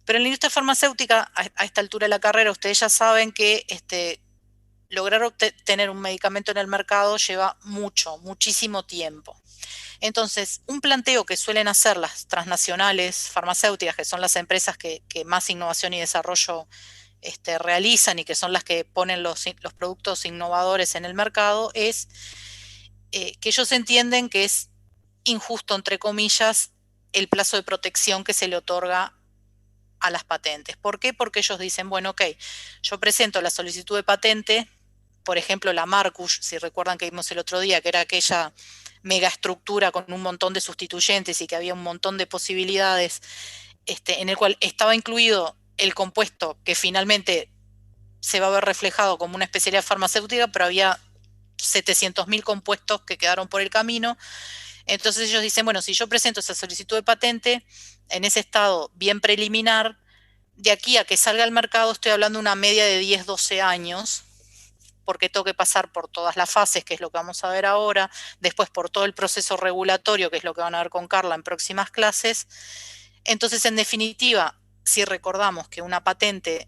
Pero en la industria farmacéutica, a esta altura de la carrera, ustedes ya saben que lograr tener un medicamento en el mercado lleva muchísimo tiempo. Entonces, un planteo que suelen hacer las transnacionales farmacéuticas, que son las empresas que más innovación y desarrollo realizan y que son las que ponen los productos innovadores en el mercado, es que ellos entienden que es injusto, entre comillas, el plazo de protección que se le otorga a las patentes. ¿Por qué? Porque ellos dicen, bueno, ok, yo presento la solicitud de patente, por ejemplo, la Marcus, si recuerdan que vimos el otro día, que era aquella megaestructura con un montón de sustituyentes y que había un montón de posibilidades, en el cual estaba incluido el compuesto que finalmente se va a ver reflejado como una especialidad farmacéutica, pero había 700.000 compuestos que quedaron por el camino. Entonces ellos dicen, bueno, si yo presento esa solicitud de patente en ese estado bien preliminar, de aquí a que salga al mercado estoy hablando de una media de 10, 12 años, porque tengo que pasar por todas las fases, que es lo que vamos a ver ahora, después por todo el proceso regulatorio, que es lo que van a ver con Carla en próximas clases. Entonces, en definitiva, si recordamos que una patente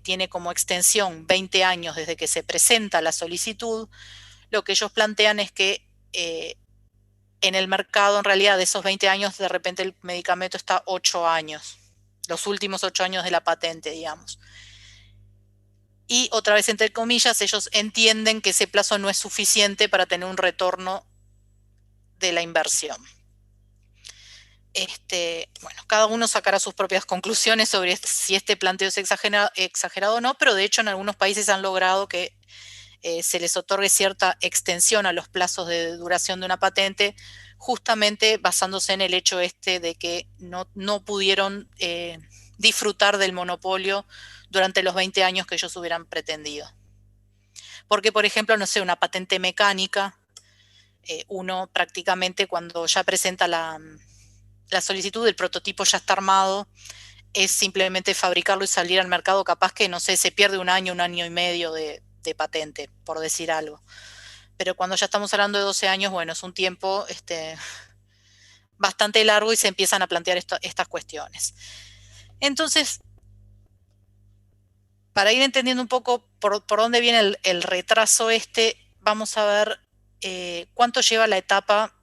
tiene como extensión 20 años desde que se presenta la solicitud, lo que ellos plantean es que en el mercado, en realidad, de esos 20 años, de repente el medicamento está 8 años, los últimos 8 años de la patente, digamos. Y otra vez, entre comillas, ellos entienden que ese plazo no es suficiente para tener un retorno de la inversión. Bueno, cada uno sacará sus propias conclusiones sobre si este planteo es exagerado o no, pero de hecho en algunos países han logrado que se les otorgue cierta extensión a los plazos de duración de una patente, justamente basándose en el hecho de que no pudieron disfrutar del monopolio durante los 20 años que ellos hubieran pretendido. Porque, por ejemplo, no sé, una patente mecánica, uno prácticamente cuando ya presenta la solicitud, el prototipo ya está armado, es simplemente fabricarlo y salir al mercado, capaz que, no sé, se pierde un año y medio de patente, por decir algo. Pero cuando ya estamos hablando de 12 años, bueno, es un tiempo bastante largo y se empiezan a plantear estas cuestiones. Entonces, para ir entendiendo un poco por dónde viene el retraso vamos a ver cuánto lleva la etapa,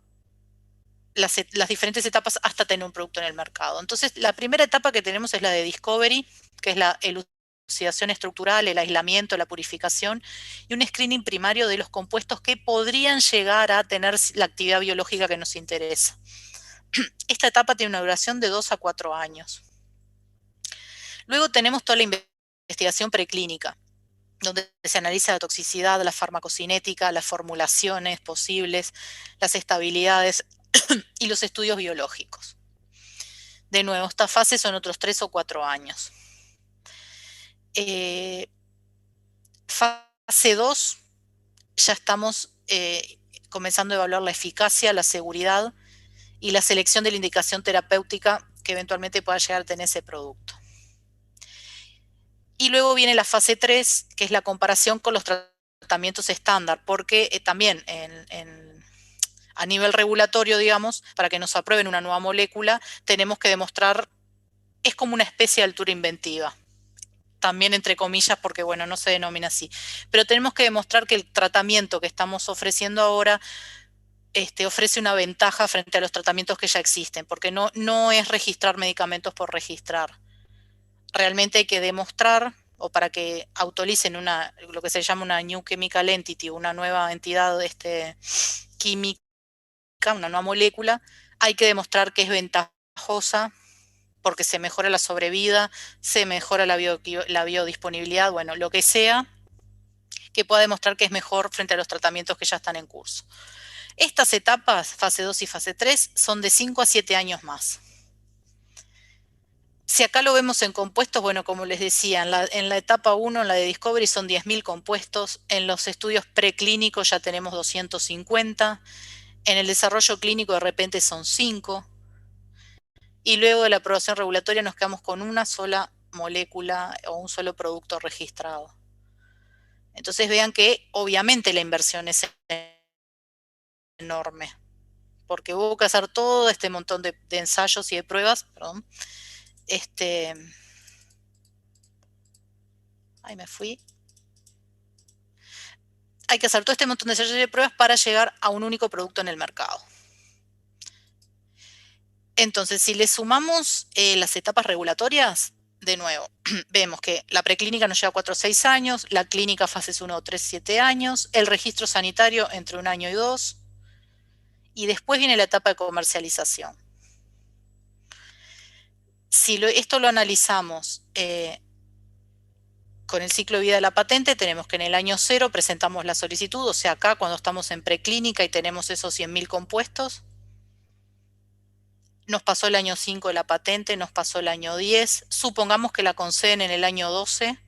las diferentes etapas hasta tener un producto en el mercado. Entonces, la primera etapa que tenemos es la de discovery, que es la elucidación estructural, el aislamiento, la purificación y un screening primario de los compuestos que podrían llegar a tener la actividad biológica que nos interesa. Esta etapa tiene una duración de 2 a 4 años. Luego tenemos toda la investigación preclínica, donde se analiza la toxicidad, la farmacocinética, las formulaciones posibles, las estabilidades y los estudios biológicos. De nuevo, esta fase son otros 3 o 4 años. Fase 2, ya estamos comenzando a evaluar la eficacia, la seguridad y la selección de la indicación terapéutica que eventualmente pueda llegar a tener ese producto. Y luego viene la fase 3, que es la comparación con los tratamientos estándar, porque también a nivel regulatorio, digamos, para que nos aprueben una nueva molécula, tenemos que demostrar, es como una especie de altura inventiva, también entre comillas, porque bueno, no se denomina así, pero tenemos que demostrar que el tratamiento que estamos ofreciendo ahora ofrece una ventaja frente a los tratamientos que ya existen, porque no es registrar medicamentos por registrar. Realmente hay que demostrar, o para que autoricen lo que se llama una New Chemical Entity, una nueva entidad química, una nueva molécula, hay que demostrar que es ventajosa porque se mejora la sobrevida, se mejora la biodisponibilidad, bueno, lo que sea que pueda demostrar que es mejor frente a los tratamientos que ya están en curso. Estas etapas, fase 2 y fase 3, son de 5 a 7 años más. Si acá lo vemos en compuestos, bueno, como les decía, en la etapa 1, en la de Discovery, son 10.000 compuestos. En los estudios preclínicos ya tenemos 250. En el desarrollo clínico de repente son 5. Y luego de la aprobación regulatoria nos quedamos con una sola molécula o un solo producto registrado. Entonces vean que obviamente la inversión es enorme, porque hubo que hacer todo este montón de ensayos y de pruebas, perdón, ahí me fui. Hay que hacer todo este montón de ensayos de pruebas para llegar a un único producto en el mercado. Entonces, si le sumamos las etapas regulatorias, de nuevo, vemos que la preclínica nos lleva 4 o 6 años, la clínica fases 1, 3, 7 años, el registro sanitario entre 1 año y 2, y después viene la etapa de comercialización. Si esto lo analizamos con el ciclo de vida de la patente, tenemos que en el año 0 presentamos la solicitud, o sea, acá cuando estamos en preclínica y tenemos esos 100.000 compuestos, nos pasó el año 5 de la patente, nos pasó el año 10, supongamos que la conceden en el año 12,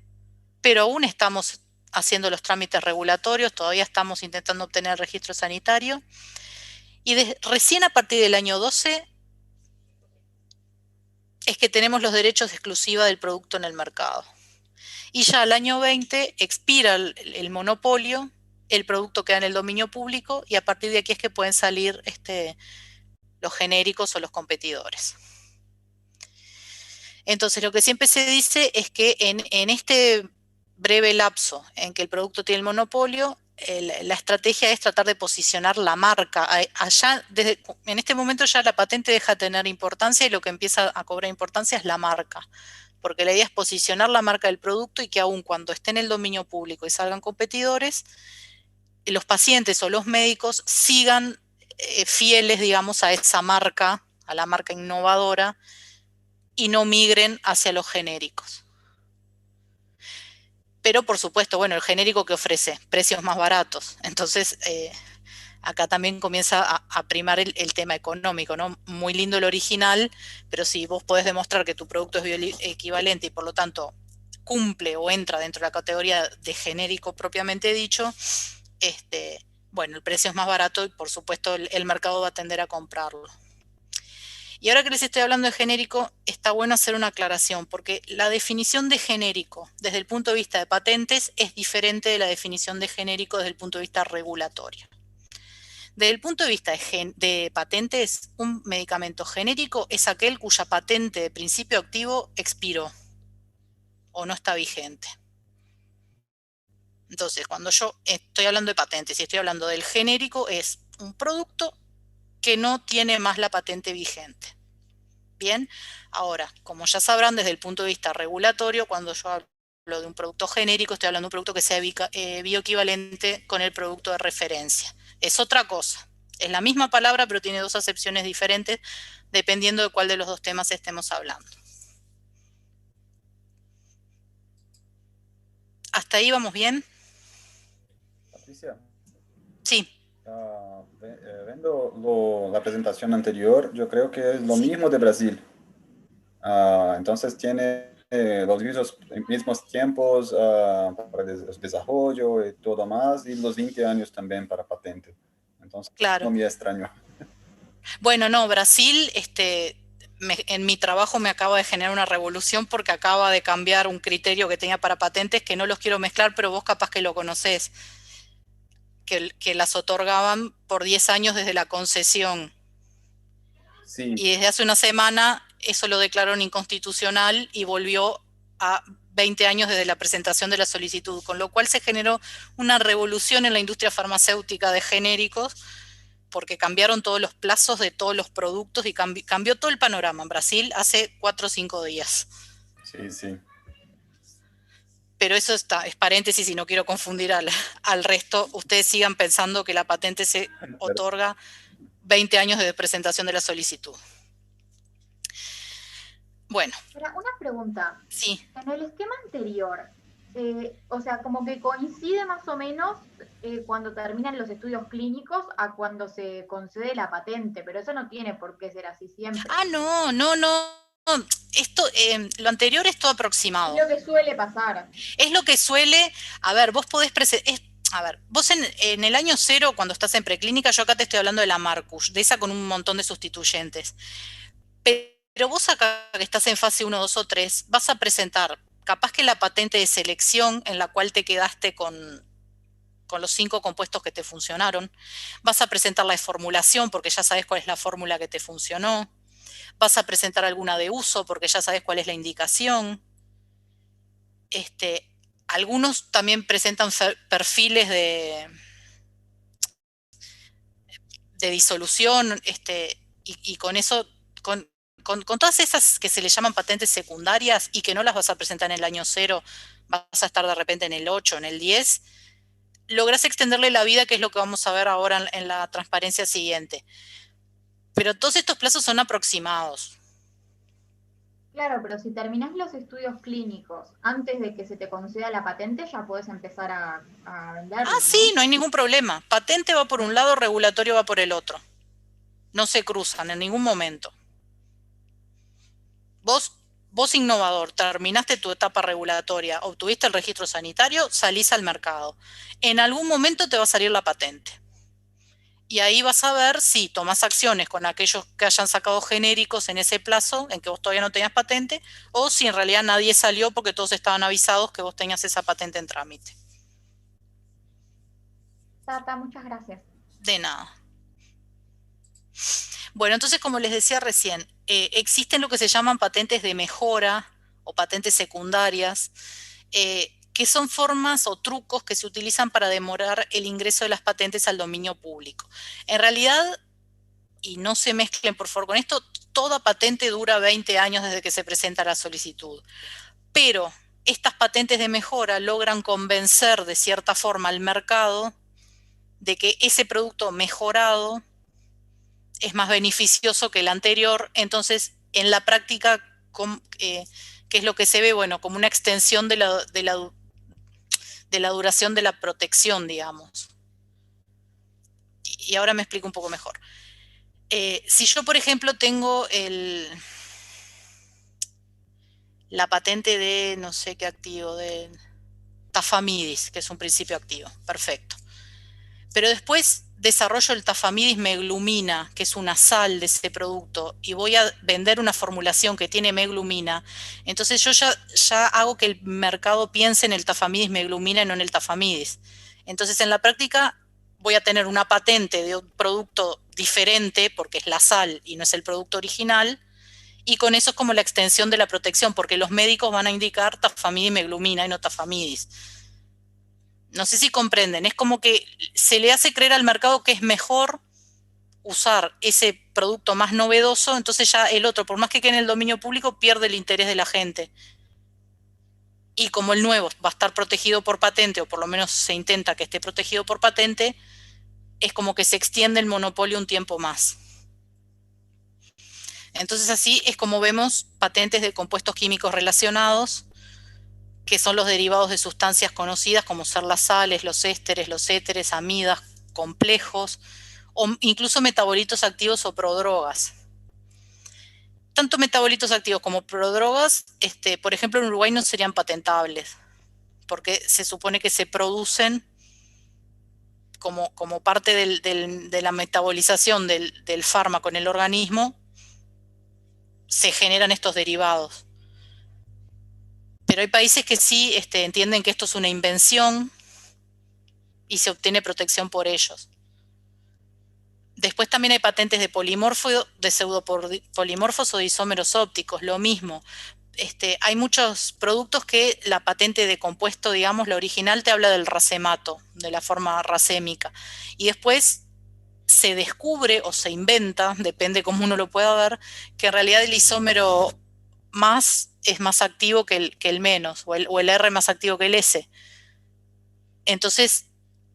pero aún estamos haciendo los trámites regulatorios, todavía estamos intentando obtener el registro sanitario, y recién a partir del año 12 es que tenemos los derechos de exclusiva del producto en el mercado. Y ya al año 20 expira el monopolio, el producto queda en el dominio público y a partir de aquí es que pueden salir los genéricos o los competidores. Entonces lo que siempre se dice es que en este breve lapso en que el producto tiene el monopolio, la estrategia es tratar de posicionar la marca. Allá, en este momento ya la patente deja de tener importancia y lo que empieza a cobrar importancia es la marca. Porque la idea es posicionar la marca del producto y que aun cuando esté en el dominio público y salgan competidores, los pacientes o los médicos sigan fieles, digamos, a esa marca, a la marca innovadora, y no migren hacia los genéricos. Pero por supuesto, bueno, el genérico que ofrece precios más baratos. Entonces, acá también comienza a primar el tema económico, ¿no? Muy lindo el original, pero si vos podés demostrar que tu producto es bioequivalente y por lo tanto cumple o entra dentro de la categoría de genérico propiamente dicho, bueno, el precio es más barato y por supuesto el mercado va a tender a comprarlo. Y ahora que les estoy hablando de genérico, está bueno hacer una aclaración, porque la definición de genérico desde el punto de vista de patentes es diferente de la definición de genérico desde el punto de vista regulatorio. Desde el punto de vista de patentes, un medicamento genérico es aquel cuya patente de principio activo expiró o no está vigente. Entonces, cuando yo estoy hablando de patentes y estoy hablando del genérico, es un producto que no tiene más la patente vigente. Bien, ahora, como ya sabrán, desde el punto de vista regulatorio, cuando yo hablo de un producto genérico, estoy hablando de un producto que sea bioequivalente con el producto de referencia. Es otra cosa. Es la misma palabra, pero tiene dos acepciones diferentes, dependiendo de cuál de los dos temas estemos hablando. ¿Hasta ahí vamos bien? Patricia, Sí. viendo la presentación anterior, yo creo que es lo Sí. mismo de Brasil. Entonces tiene mismos tiempos para desarrollo y todo más, y los 20 años también para patente. Entonces, no Claro. me extraño. Bueno, no, Brasil, en mi trabajo me acaba de generar una revolución porque acaba de cambiar un criterio que tenía para patentes que no los quiero mezclar, pero vos capaz que lo conocés, que las otorgaban por 10 años desde la concesión. Sí, Y desde hace una semana eso lo declararon inconstitucional y volvió a 20 años desde la presentación de la solicitud, con lo cual se generó una revolución en la industria farmacéutica de genéricos porque cambiaron todos los plazos de todos los productos y cambió todo el panorama en Brasil hace 4 o 5 días. sí, sí. Pero eso es paréntesis y no quiero confundir al resto. Ustedes sigan pensando que la patente se Pero otorga 20 años desde presentación de la solicitud. Bueno, Ahora, una pregunta. sí. En el esquema anterior, o sea, como que coincide más o menos cuando terminan los estudios clínicos a cuando se concede la patente, pero eso no tiene por qué ser así siempre. Ah, no, no, no. Esto, lo anterior es todo Es aproximado. lo que suele pasar. Es lo que suele, a ver, vos podés a ver, vos en el año 0, cuando estás en preclínica, yo acá te estoy hablando de la Marcus, de esa con un montón de sustituyentes. Pero vos acá que estás en fase 1, 2 o 3, vas a presentar capaz que la patente de selección en la cual te quedaste con los 5 compuestos que te funcionaron. Vas a presentar la de formulación porque ya sabes cuál es la fórmula que te funcionó. Vas a presentar alguna de uso porque ya sabes cuál es la indicación. Algunos también presentan perfiles de disolución, y con eso, con todas esas que se le llaman patentes secundarias y que no las vas a presentar en el año 0, vas a estar de repente en el 8, en el 10, lográs extenderle la vida, que es lo que vamos a ver ahora en la transparencia siguiente. Pero todos estos plazos son aproximados. Claro, pero si terminás los estudios clínicos antes de que se te conceda la patente, ya puedes empezar a venderlos, Sí, ¿no? no hay ningún problema. Patente va por un lado, regulatorio va por el otro. No se cruzan en ningún momento. Vos innovador, terminaste tu etapa regulatoria, obtuviste el registro sanitario, salís al mercado. En algún momento te va a salir la patente. Y ahí vas a ver si tomás acciones con aquellos que hayan sacado genéricos en ese plazo en que vos todavía no tenías patente, o si en realidad nadie salió porque todos estaban avisados que vos tenías esa patente en trámite. Tata, muchas gracias. De nada. Bueno, entonces, como les decía recién, existen lo que se llaman patentes de mejora o patentes secundarias, que son formas o trucos que se utilizan para demorar el ingreso de las patentes al dominio público. En realidad, y no se mezclen por favor con esto, toda patente dura 20 años desde que se presenta la solicitud. Pero estas patentes de mejora logran convencer de cierta forma al mercado de que ese producto mejorado es más beneficioso que el anterior. Entonces, en la práctica, ¿qué es lo que se ve? Bueno, como una extensión de la duración de la protección, digamos. Y ahora me explico un poco mejor. Si yo, por ejemplo, tengo la patente de no sé qué activo, de tafamidis, que es un principio activo, perfecto. Pero después desarrollo el tafamidis meglumina, que es una sal de ese producto, y voy a vender una formulación que tiene meglumina, entonces yo ya hago que el mercado piense en el tafamidis meglumina y no en el tafamidis. Entonces en la práctica voy a tener una patente de un producto diferente, porque es la sal y no es el producto original, y con eso es como la extensión de la protección, porque los médicos van a indicar tafamidis meglumina y no tafamidis. No sé si comprenden, es como que se le hace creer al mercado que es mejor usar ese producto más novedoso, entonces ya el otro, por más que quede en el dominio público, pierde el interés de la gente. Y como el nuevo va a estar protegido por patente, o por lo menos se intenta que esté protegido por patente, es como que se extiende el monopolio un tiempo más. Entonces así es como vemos patentes de compuestos químicos relacionados, que son los derivados de sustancias conocidas como ser las sales, los ésteres, los éteres, amidas, complejos, o incluso metabolitos activos o prodrogas. Tanto metabolitos activos como prodrogas, por ejemplo, en Uruguay no serían patentables, porque se supone que se producen como parte de la metabolización del fármaco en el organismo, se generan estos derivados. Pero hay países que sí entienden que esto es una invención y se obtiene protección por ellos. Después también hay patentes de polimorfos, de pseudopolimorfos o de isómeros ópticos, lo mismo. Hay muchos productos que la patente de compuesto, digamos, la original te habla del racemato, de la forma racémica. Y después se descubre o se inventa, depende cómo uno lo pueda ver, que en realidad el isómero más es más activo que el menos, o el R más activo que el S. Entonces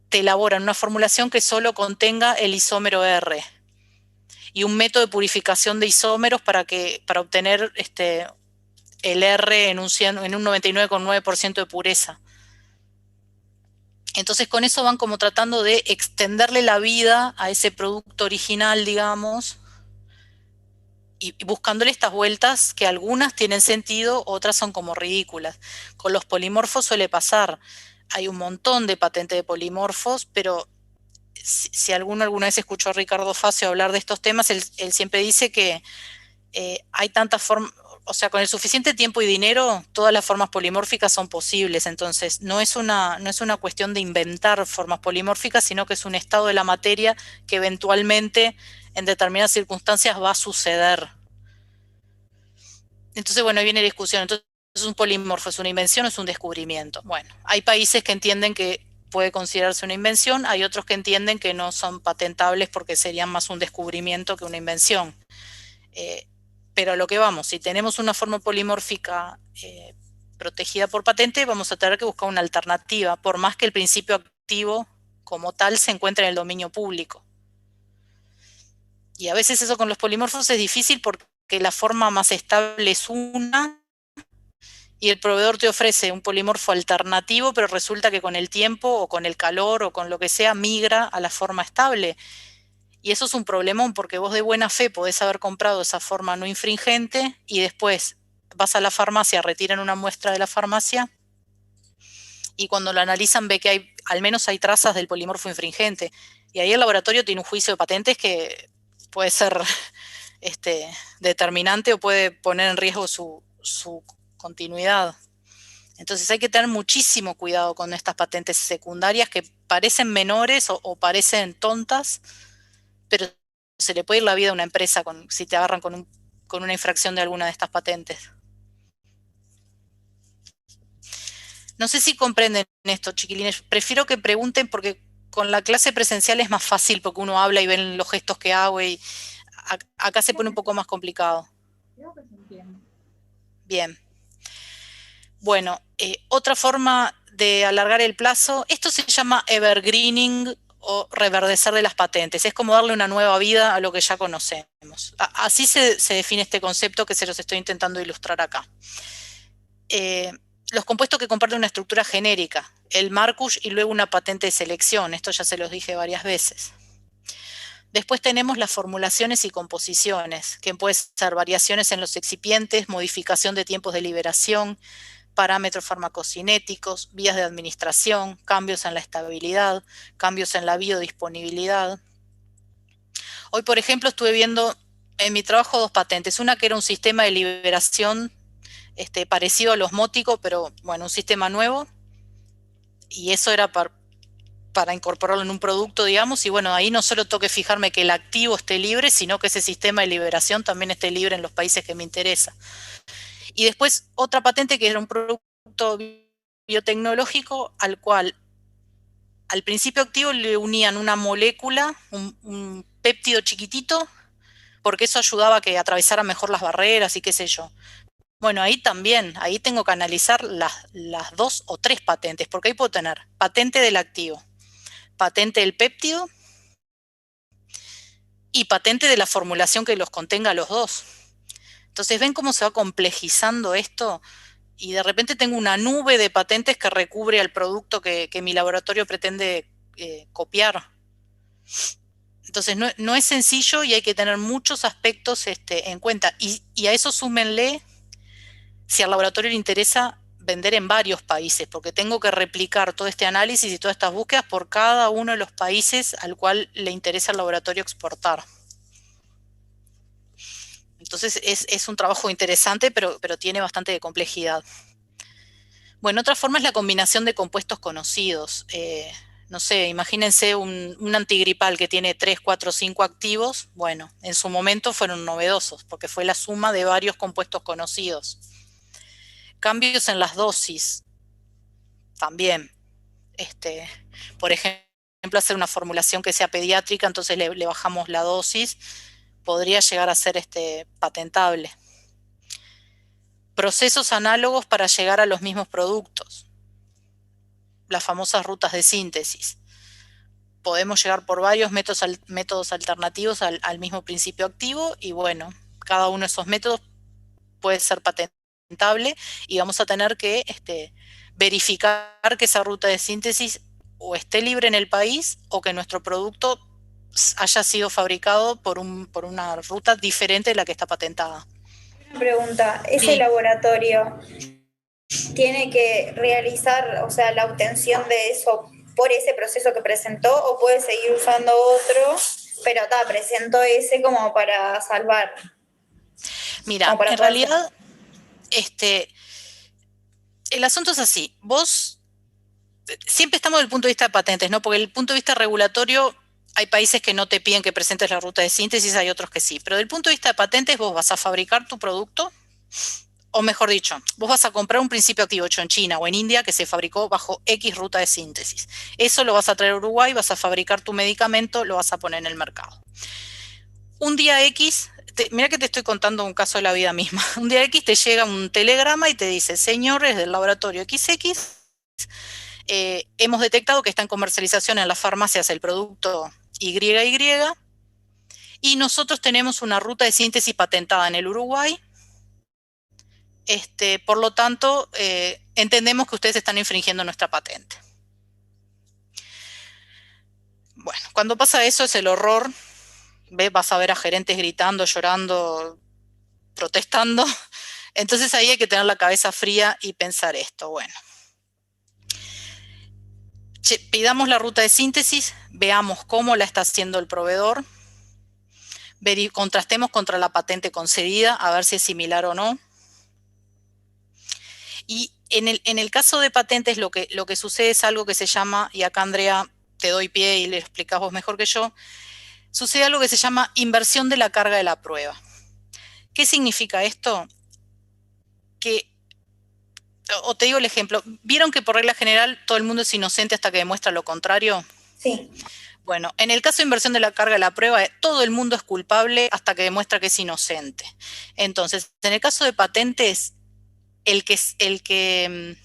te elaboran una formulación que solo contenga el isómero R y un método de purificación de isómeros para obtener el R en un 99,9% de pureza. Entonces con eso van como tratando de extenderle la vida a ese producto original, digamos, y buscándole estas vueltas que algunas tienen sentido, otras son como ridículas. Con los polimorfos suele pasar. Hay un montón de patentes de polimorfos, pero si alguno alguna vez escuchó a Ricardo Facio hablar de estos temas, él siempre dice que hay tantas formas, o sea, con el suficiente tiempo y dinero, todas las formas polimórficas son posibles. Entonces, no es una cuestión de inventar formas polimórficas, sino que es un estado de la materia que eventualmente, en determinadas circunstancias, va a suceder. Entonces, bueno, ahí viene la discusión. Entonces, es un polimorfo, es una invención o es un descubrimiento. Bueno, hay países que entienden que puede considerarse una invención, hay otros que entienden que no son patentables porque serían más un descubrimiento que una invención. Pero a lo que vamos, si tenemos una forma polimórfica protegida por patente, vamos a tener que buscar una alternativa, por más que el principio activo como tal se encuentre en el dominio público. Y a veces eso con los polimorfos es difícil porque la forma más estable es una, y el proveedor te ofrece un polimorfo alternativo, pero resulta que con el tiempo o con el calor o con lo que sea migra a la forma estable. Y eso es un problemón porque vos de buena fe podés haber comprado esa forma no infringente y después vas a la farmacia, retiran una muestra de la farmacia y cuando lo analizan ve que al menos hay trazas del polimorfo infringente. Y ahí el laboratorio tiene un juicio de patentes que puede ser determinante o puede poner en riesgo su continuidad. Entonces hay que tener muchísimo cuidado con estas patentes secundarias que parecen menores o parecen tontas, pero se le puede ir la vida a una empresa si te agarran con una infracción de alguna de estas patentes. No sé si comprenden esto, chiquilines. Prefiero que pregunten porque con la clase presencial es más fácil porque uno habla y ven los gestos que hago y acá se pone un poco más complicado. Creo que se entiende. Bien. Bueno, otra forma de alargar el plazo, esto se llama evergreening o reverdecer de las patentes. Es como darle una nueva vida a lo que ya conocemos. Así se define este concepto que se los estoy intentando ilustrar acá. Los compuestos que comparten una estructura genérica, el Marcus y luego una patente de selección. Esto ya se los dije varias veces. Después tenemos las formulaciones y composiciones, que pueden ser variaciones en los excipientes, modificación de tiempos de liberación, parámetros farmacocinéticos, vías de administración, cambios en la estabilidad, cambios en la biodisponibilidad. Hoy, por ejemplo, estuve viendo en mi trabajo 2 patentes. Una que era un sistema de liberación parecido a los osmótico, pero bueno, un sistema nuevo. Y eso era para incorporarlo en un producto, digamos, y bueno, ahí no solo tengo que fijarme que el activo esté libre, sino que ese sistema de liberación también esté libre en los países que me interesa. Y después otra patente que era un producto biotecnológico al cual al principio activo le unían una molécula, un péptido chiquitito, porque eso ayudaba a que atravesara mejor las barreras y qué sé yo. Bueno, ahí también, ahí tengo que analizar las 2 o 3 patentes, porque ahí puedo tener patente del activo, patente del péptido y patente de la formulación que los contenga los 2. Entonces, ¿ven cómo se va complejizando esto? Y de repente tengo una nube de patentes que recubre al producto que mi laboratorio pretende copiar. Entonces, no es sencillo y hay que tener muchos aspectos en cuenta. Y a eso súmenle si al laboratorio le interesa vender en varios países, porque tengo que replicar todo este análisis y todas estas búsquedas por cada uno de los países al cual le interesa al laboratorio exportar. Entonces es un trabajo interesante, pero tiene bastante de complejidad. Bueno, otra forma es la combinación de compuestos conocidos. No sé, imagínense un antigripal que tiene 3, 4, 5 activos. Bueno, en su momento fueron novedosos, porque fue la suma de varios compuestos conocidos. Cambios en las dosis, también. Por ejemplo, hacer una formulación que sea pediátrica, entonces le bajamos la dosis, podría llegar a ser patentable. Procesos análogos para llegar a los mismos productos, las famosas rutas de síntesis. Podemos llegar por varios métodos alternativos al mismo principio activo y bueno, cada uno de esos métodos puede ser patentable y vamos a tener que verificar que esa ruta de síntesis o esté libre en el país o que nuestro producto haya sido fabricado por una ruta diferente de la que está patentada. Una pregunta, ¿ese Sí. laboratorio tiene que realizar, o sea, la obtención de eso por ese proceso que presentó o puede seguir usando otro, pero presentó ese como para salvar? Mira, en realidad, el asunto es así. Vos, siempre estamos desde el punto de vista de patentes, ¿no? Porque desde el punto de vista regulatorio, hay países que no te piden que presentes la ruta de síntesis, hay otros que sí. Pero desde el punto de vista de patentes, vos vas a fabricar tu producto, o mejor dicho, vos vas a comprar un principio activo hecho en China o en India que se fabricó bajo X ruta de síntesis. Eso lo vas a traer a Uruguay, vas a fabricar tu medicamento, lo vas a poner en el mercado. Un día X, mira que te estoy contando un caso de la vida misma. Un día X te llega un telegrama y te dice, señores del laboratorio XX, hemos detectado que está en comercialización en las farmacias el producto YY y nosotros tenemos una ruta de síntesis patentada en el Uruguay. Por lo tanto, entendemos que ustedes están infringiendo nuestra patente. Bueno, cuando pasa eso es el horror. Vas a ver a gerentes gritando, llorando, protestando. Entonces ahí hay que tener la cabeza fría y pensar esto. Bueno, pidamos la ruta de síntesis, veamos cómo la está haciendo el proveedor, contrastemos contra la patente concedida, a ver si es similar o no. Y en el caso de patentes lo que sucede es algo que se llama, y acá Andrea te doy pie y le explicás vos mejor que yo, sucede algo que se llama inversión de la carga de la prueba. ¿Qué significa esto? O te digo el ejemplo, ¿vieron que por regla general todo el mundo es inocente hasta que demuestra lo contrario? Sí. Bueno, en el caso de inversión de la carga de la prueba, todo el mundo es culpable hasta que demuestra que es inocente. Entonces, en el caso de patentes, el que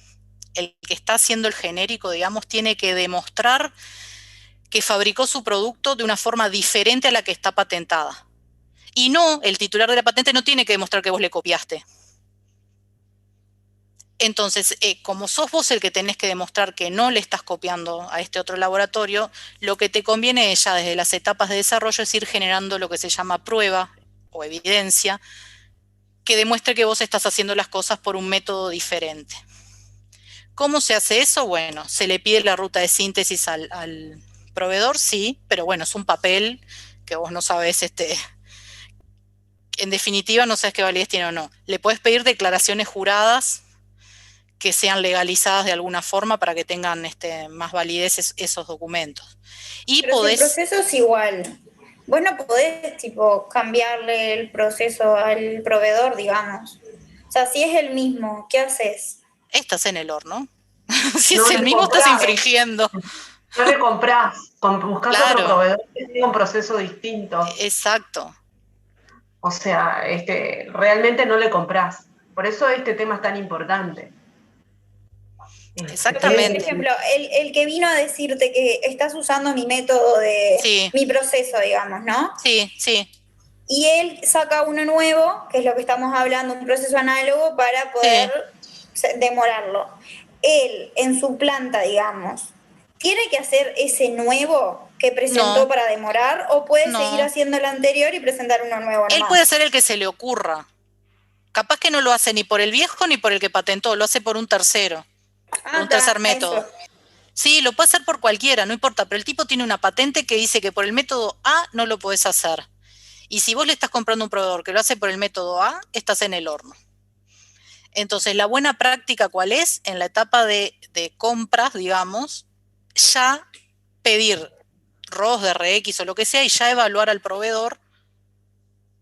está haciendo el genérico, digamos, tiene que demostrar que fabricó su producto de una forma diferente a la que está patentada. Y no, el titular de la patente no tiene que demostrar que vos le copiaste. Entonces, como sos vos el que tenés que demostrar que no le estás copiando a este otro laboratorio, lo que te conviene ya desde las etapas de desarrollo es ir generando lo que se llama prueba o evidencia que demuestre que vos estás haciendo las cosas por un método diferente. ¿Cómo se hace eso? Bueno, se le pide la ruta de síntesis al proveedor, sí, pero bueno, es un papel que vos no sabés, en definitiva no sabes qué validez tiene o no. Le puedes pedir declaraciones juradas que sean legalizadas de alguna forma para que tengan más validez esos documentos. Y pero podés... si el proceso es igual, vos no podés cambiarle el proceso al proveedor, digamos. O sea, si es el mismo, ¿qué haces? Estás en el horno. Si No es el le mismo, comprás. estás infringiendo. No le comprás, buscás Claro. otro proveedor que tenga un proceso distinto. Exacto. O sea, realmente no le comprás. Por eso este tema es tan importante. Exactamente. Por ejemplo, el que vino a decirte que estás usando mi método Sí. mi proceso, digamos, ¿no? Sí, sí. Y él saca uno nuevo, que es lo que estamos hablando, un proceso análogo para poder demorarlo. Él, en su planta, digamos, ¿tiene que hacer ese nuevo que presentó No. para demorar o puede No. seguir haciendo el anterior y presentar uno nuevo nomás? Él puede ser el que se le ocurra. Capaz que no lo hace ni por el viejo ni por el que patentó, lo hace por un tercero. Un tercer método. Eso. Sí, lo puede hacer por cualquiera, no importa, pero el tipo tiene una patente que dice que por el método A no lo podés hacer. Y si vos le estás comprando un proveedor que lo hace por el método A, estás en el horno. Entonces, la buena práctica, ¿cuál es? En la etapa de compras, digamos, ya pedir ROS, DRX o lo que sea y ya evaluar al proveedor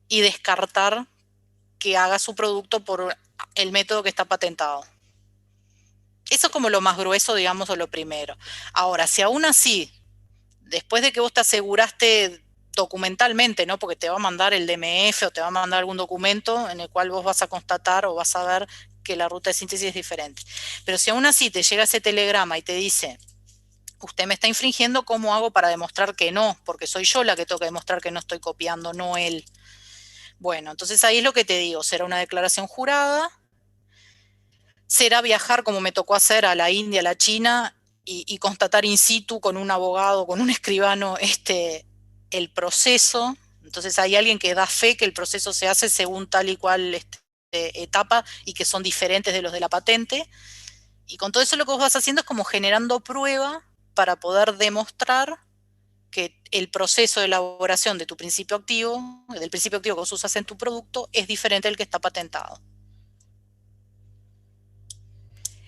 y descartar que haga su producto por el método que está patentado. Eso es como lo más grueso, digamos, o lo primero. Ahora, si aún así, después de que vos te aseguraste documentalmente, ¿no? Porque te va a mandar el DMF o te va a mandar algún documento en el cual vos vas a constatar o vas a ver que la ruta de síntesis es diferente. Pero si aún así te llega ese telegrama y te dice, usted me está infringiendo, ¿cómo hago para demostrar que no? Porque soy yo la que tengo que demostrar que no estoy copiando, no él. Bueno, entonces ahí es lo que te digo, será una declaración jurada, será viajar como me tocó hacer a la India, a la China y constatar in situ con un abogado, con un escribano, el proceso. Entonces hay alguien que da fe que el proceso se hace según tal y cual etapa y que son diferentes de los de la patente. Y con todo eso lo que vos vas haciendo es como generando prueba para poder demostrar que el proceso de elaboración de tu principio activo, del principio activo que vos usas en tu producto, es diferente al que está patentado.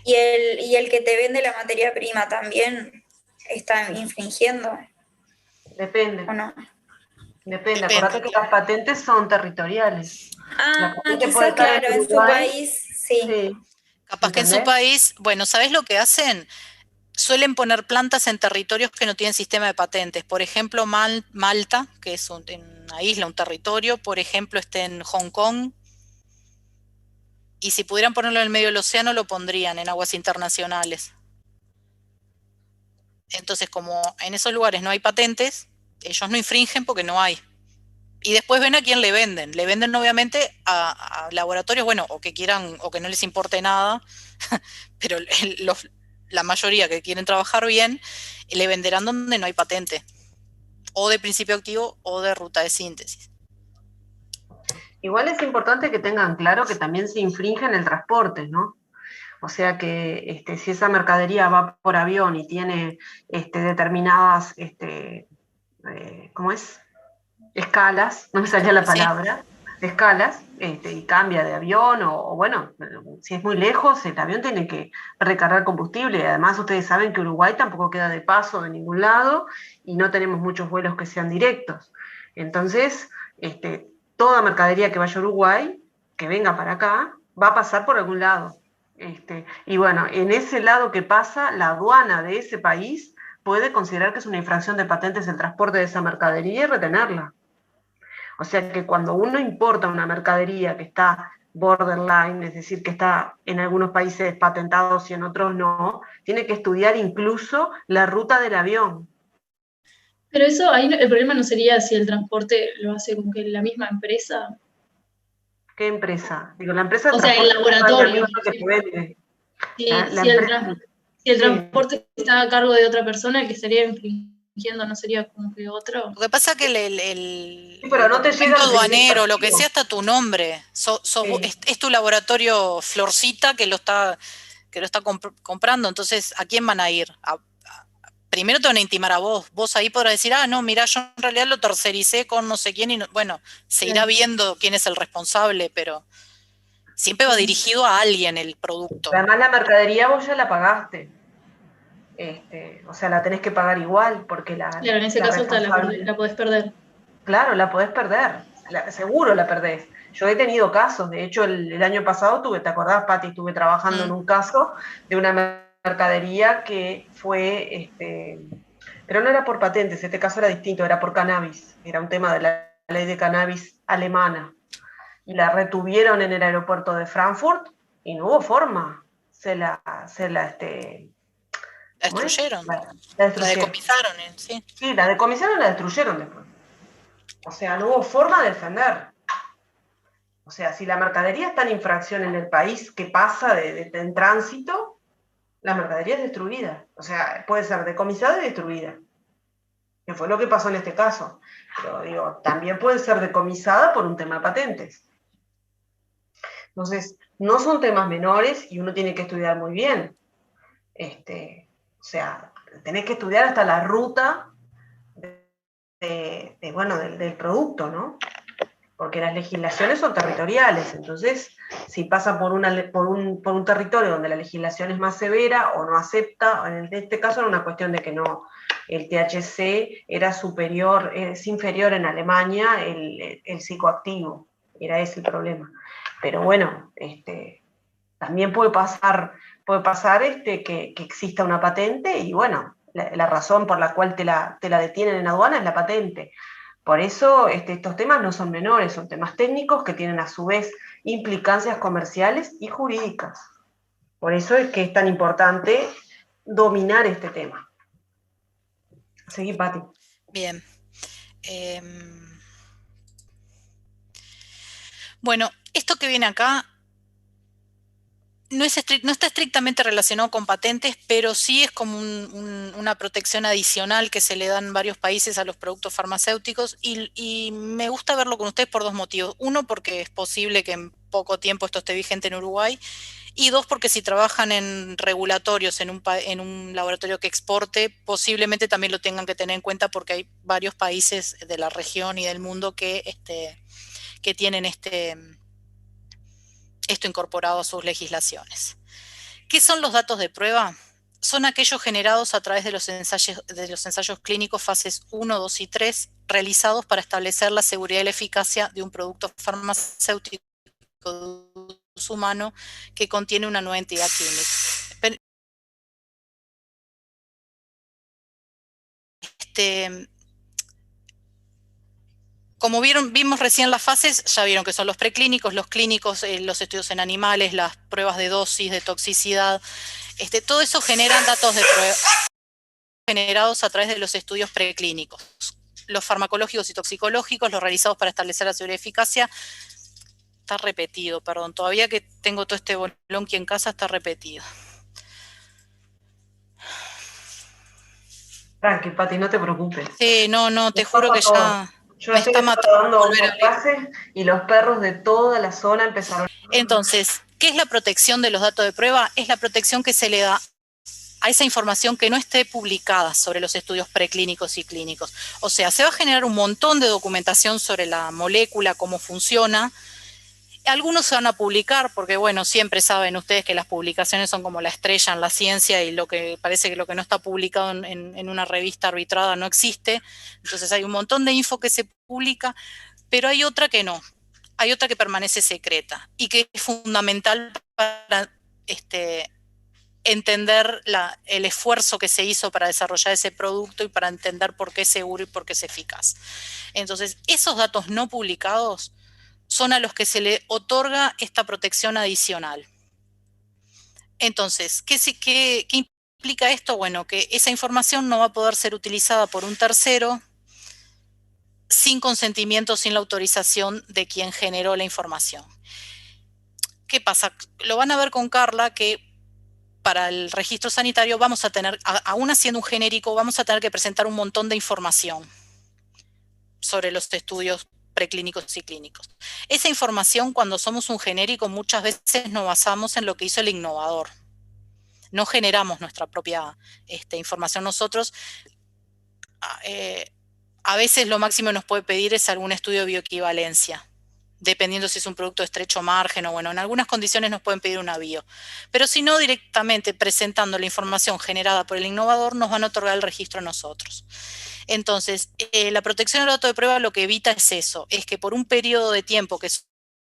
¿Y el que te vende la materia prima también está infringiendo? Depende. ¿O no? Depende. Acordate que las patentes son territoriales. Quizá claro, en su país Sí. Sí, Capaz que en su ¿entendés? país, bueno, ¿sabés lo que hacen? Suelen poner plantas en territorios que no tienen sistema de patentes. Por ejemplo, Malta, que es una isla, un territorio, por ejemplo, está en Hong Kong, y si pudieran ponerlo en el medio del océano, lo pondrían en aguas internacionales. Entonces, como en esos lugares no hay patentes, ellos no infringen porque no hay. Y después ven a quién le venden. Le venden obviamente a laboratorios, bueno, o que quieran, o que no les importe nada, pero la mayoría que quieren trabajar bien, le venderán donde no hay patente, o de principio activo o de ruta de síntesis. Igual es importante que tengan claro que también se infringe en el transporte, ¿no? O sea que si esa mercadería va por avión y tiene determinadas, ¿cómo es? Escalas, no me salía la Sí, palabra, escalas, y cambia de avión, o bueno, si es muy lejos, el avión tiene que recargar combustible. Y además ustedes saben que Uruguay tampoco queda de paso de ningún lado y no tenemos muchos vuelos que sean directos. Entonces, toda mercadería que vaya a Uruguay, que venga para acá, va a pasar por algún lado. Y bueno, en ese lado que pasa, la aduana de ese país puede considerar que es una infracción de patentes el transporte de esa mercadería y retenerla. O sea que cuando uno importa una mercadería que está borderline, es decir, que está en algunos países patentados y en otros no, tiene que estudiar incluso la ruta del avión. Pero eso, ahí el problema no sería si el transporte lo hace como que la misma empresa. ¿Qué empresa? Digo, la empresa de O sea, el transporte no es la laboratorio, misma por que te ejemplo. vende. Si, La si el, empresa, tran- si el sí, transporte está a cargo de otra persona, el que estaría infringiendo no sería como que otro. lo que pasa es que sí, pero el no te llega documento el registro aduanero, lo que sea, activo. está a tu nombre. Sí. Es tu laboratorio Florcita que lo está comprando. Entonces, ¿a quién van a ir? Primero te van a intimar a vos. Vos ahí podrás decir, no, mira, yo en realidad lo tercericé con no sé quién y bueno, se irá viendo quién es el responsable, pero siempre va dirigido a alguien el producto. Además, la mercadería vos ya la pagaste. O sea, la tenés que pagar igual, porque Claro, en ese la caso responsabilidad, la podés perder. claro, la podés perder, seguro la perdés. Yo he tenido casos, de hecho el año pasado ¿te acordás, Pati? Estuve trabajando en Mm. un caso de una mercadería que fue, pero no era por patentes, este caso era distinto, era por cannabis, era un tema de la ley de cannabis alemana, y la retuvieron en el aeropuerto de Frankfurt y no hubo forma, La ¿cómo es? destruyeron, La la destruyeron. decomisaron, sí. Sí, la decomisaron y la destruyeron después. O sea, no hubo forma de defender. O sea, si la mercadería está en infracción en el país que pasa en tránsito, la mercadería es destruida. O sea, puede ser decomisada y destruida. Que fue lo que pasó en este caso. Pero digo, también puede ser decomisada por un tema de patentes. Entonces, no son temas menores y uno tiene que estudiar muy bien. O sea, tenés que estudiar hasta la ruta del producto, ¿no? Porque las legislaciones son territoriales, entonces si pasa por un territorio donde la legislación es más severa o no acepta, en este caso era una cuestión de que no, el THC era superior, es inferior en Alemania el psicoactivo, era ese el problema. Pero bueno, también puede pasar que exista una patente y bueno, la razón por la cual te la detienen en aduana es la patente. Por eso estos temas no son menores, son temas técnicos que tienen a su vez implicancias comerciales y jurídicas. Por eso es que es tan importante dominar este tema. Seguí, Pati. Bien. Bueno, esto que viene acá no está estrictamente relacionado con patentes, pero sí es como una protección adicional que se le dan en varios países a los productos farmacéuticos y me gusta verlo con ustedes por dos motivos. Uno, porque es posible que en poco tiempo esto esté vigente en Uruguay, y dos, porque si trabajan en regulatorios en un laboratorio que exporte, posiblemente también lo tengan que tener en cuenta porque hay varios países de la región y del mundo que tienen esto incorporado a sus legislaciones. ¿Qué son los datos de prueba? Son aquellos generados a través de los ensayos clínicos fases 1, 2 y 3 realizados para establecer la seguridad y la eficacia de un producto farmacéutico de humano que contiene una nueva entidad química. Como vimos recién las fases, ya vieron que son los preclínicos, los clínicos, los estudios en animales, las pruebas de dosis, de toxicidad. Todo eso generan datos de prueba generados a través de los estudios preclínicos. Los farmacológicos y toxicológicos, los realizados para establecer la seguridad y eficacia. Está repetido, perdón. Todavía que tengo todo este bolonqui en casa, está repetido. Tranqui, Pati, no te preocupes. Sí, no, te juro que ya Yo me estoy está matando volver a clase y los perros de toda la zona empezaron. Entonces, ¿qué es la protección de los datos de prueba? Es la protección que se le da a esa información que no esté publicada sobre los estudios preclínicos y clínicos. O sea, se va a generar un montón de documentación sobre la molécula, cómo funciona. Algunos se van a publicar porque, bueno, siempre saben ustedes que las publicaciones son como la estrella en la ciencia y lo que parece que lo que no está publicado en una revista arbitrada no existe. Entonces hay un montón de info que se publica, pero hay otra que no. Hay otra que permanece secreta y que es fundamental para entender el esfuerzo que se hizo para desarrollar ese producto y para entender por qué es seguro y por qué es eficaz. Entonces, esos datos no publicados son a los que se le otorga esta protección adicional. Entonces, ¿qué implica esto? Bueno, que esa información no va a poder ser utilizada por un tercero sin consentimiento, sin la autorización de quien generó la información. ¿Qué pasa? Lo van a ver con Carla que para el registro sanitario vamos a tener, aún haciendo un genérico, vamos a tener que presentar un montón de información sobre los estudios preclínicos y clínicos. Esa información, cuando somos un genérico, muchas veces nos basamos en lo que hizo el innovador. No generamos nuestra propia información nosotros. A veces lo máximo que nos puede pedir es algún estudio de bioequivalencia, dependiendo si es un producto de estrecho margen o bueno, en algunas condiciones nos pueden pedir una bio. Pero si no, directamente presentando la información generada por el innovador, nos van a otorgar el registro a nosotros. Entonces, la protección del dato de prueba lo que evita es eso, es que por un periodo de tiempo que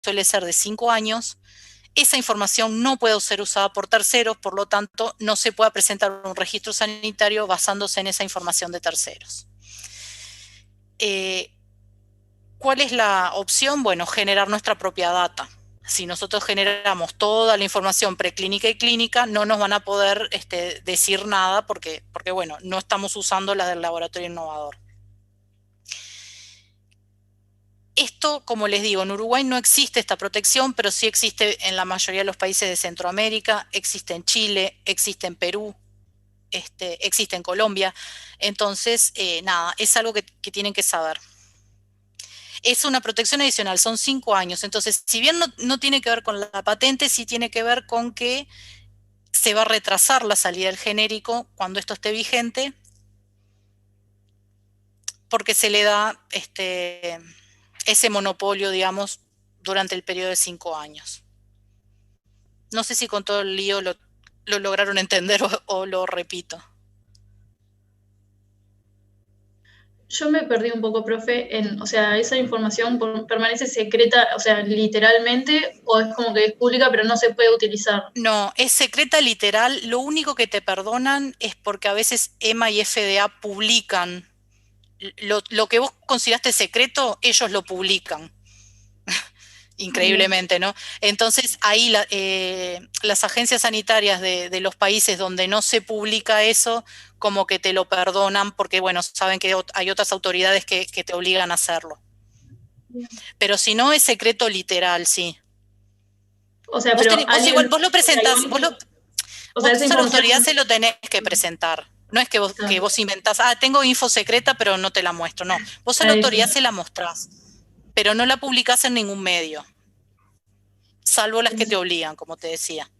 suele ser de 5 años, esa información no puede ser usada por terceros, por lo tanto, no se pueda presentar un registro sanitario basándose en esa información de terceros. ¿Cuál es la opción? Bueno, generar nuestra propia data. Si nosotros generamos toda la información preclínica y clínica, no nos van a poder decir nada porque, bueno, no estamos usando la del laboratorio innovador. Esto, como les digo, en Uruguay no existe esta protección, pero sí existe en la mayoría de los países de Centroamérica, existe en Chile, existe en Perú, existe en Colombia. Entonces, nada, es algo que tienen que saber. Es una protección adicional, son 5 años. Entonces, si bien no tiene que ver con la patente, sí tiene que ver con que se va a retrasar la salida del genérico cuando esto esté vigente, porque se le da ese monopolio, digamos, durante el periodo de 5 años. No sé si con todo el lío lo lograron entender o lo repito. Yo me perdí un poco, profe, o sea, esa información permanece secreta, o sea, literalmente, o es como que es pública, pero no se puede utilizar. No, es secreta literal. Lo único que te perdonan es porque a veces EMA y FDA publican lo que vos consideraste secreto, ellos lo publican. Increíblemente, ¿no? Entonces, ahí las agencias sanitarias de los países donde no se publica eso, como que te lo perdonan porque, bueno, saben que hay otras autoridades que te obligan a hacerlo. Pero si no, es secreto literal, sí. O sea, pero vos lo presentás, vos a la autoridad se lo tenés que presentar. No es que vos inventás, tengo info secreta, pero no te la muestro. No, vos a la autoridad se la mostrás, pero no la publicás en ningún medio, salvo las que te obligan, como te decía.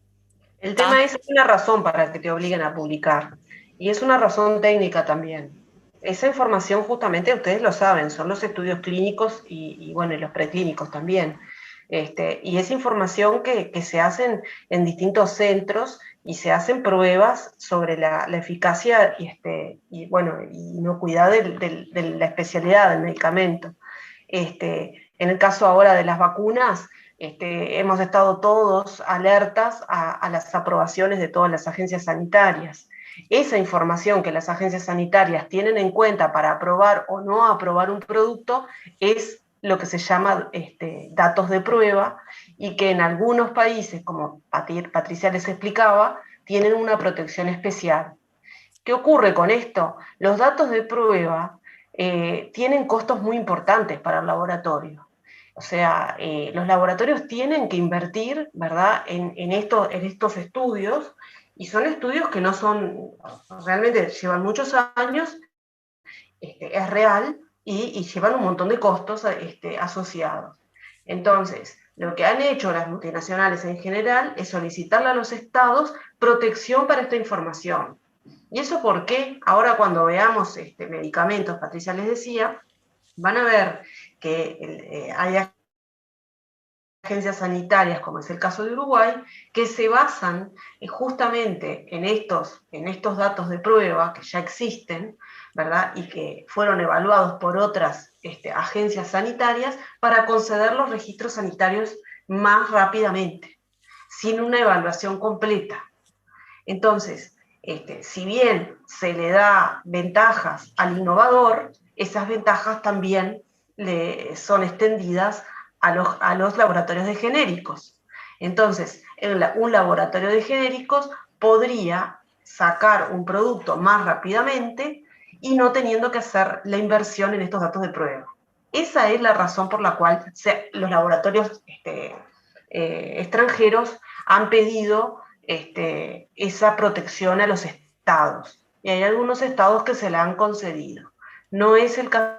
El tema es una razón para que te obliguen a publicar, y es una razón técnica también. Esa información justamente, ustedes lo saben, son los estudios clínicos y bueno, y los preclínicos también. Y es información que se hacen en distintos centros y se hacen pruebas sobre la eficacia y bueno, inocuidad de la especialidad del medicamento. En el caso ahora de las vacunas, hemos estado todos alertas a las aprobaciones de todas las agencias sanitarias. Esa información que las agencias sanitarias tienen en cuenta para aprobar o no aprobar un producto es lo que se llama datos de prueba, y que en algunos países, como Patricia les explicaba, tienen una protección especial. ¿Qué ocurre con esto? Los datos de prueba tienen costos muy importantes para el laboratorio. O sea, los laboratorios tienen que invertir, ¿verdad?, en estos estudios, y son estudios que no son, realmente llevan muchos años, es real, y llevan un montón de costos asociados. Entonces, lo que han hecho las multinacionales en general es solicitarle a los estados protección para esta información. ¿Y eso por qué? Ahora cuando veamos medicamentos, Patricia les decía, van a ver que hay agencias sanitarias, como es el caso de Uruguay, que se basan justamente en estos datos de prueba que ya existen, ¿verdad?, y que fueron evaluados por otras agencias sanitarias para conceder los registros sanitarios más rápidamente, sin una evaluación completa. Entonces, si bien se le da ventajas al innovador, esas ventajas también le son extendidas a los laboratorios de genéricos. Entonces, un laboratorio de genéricos podría sacar un producto más rápidamente y no teniendo que hacer la inversión en estos datos de prueba. Esa es la razón por la cual los laboratorios extranjeros han pedido esa protección a los estados. Y hay algunos estados que se la han concedido. No es el caso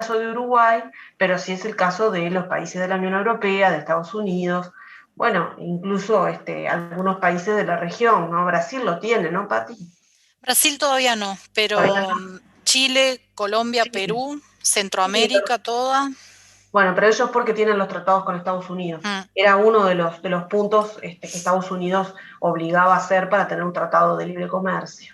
de Uruguay, pero sí es el caso de los países de la Unión Europea, de Estados Unidos, bueno, incluso algunos países de la región, ¿no? Brasil lo tiene, ¿no, Pati? Brasil todavía no, pero Chile, Colombia, Sí. Perú, Centroamérica, Sí, toda. bueno, pero ellos porque tienen los tratados con Estados Unidos. Era uno de los puntos que Estados Unidos obligaba a hacer para tener un tratado de libre comercio.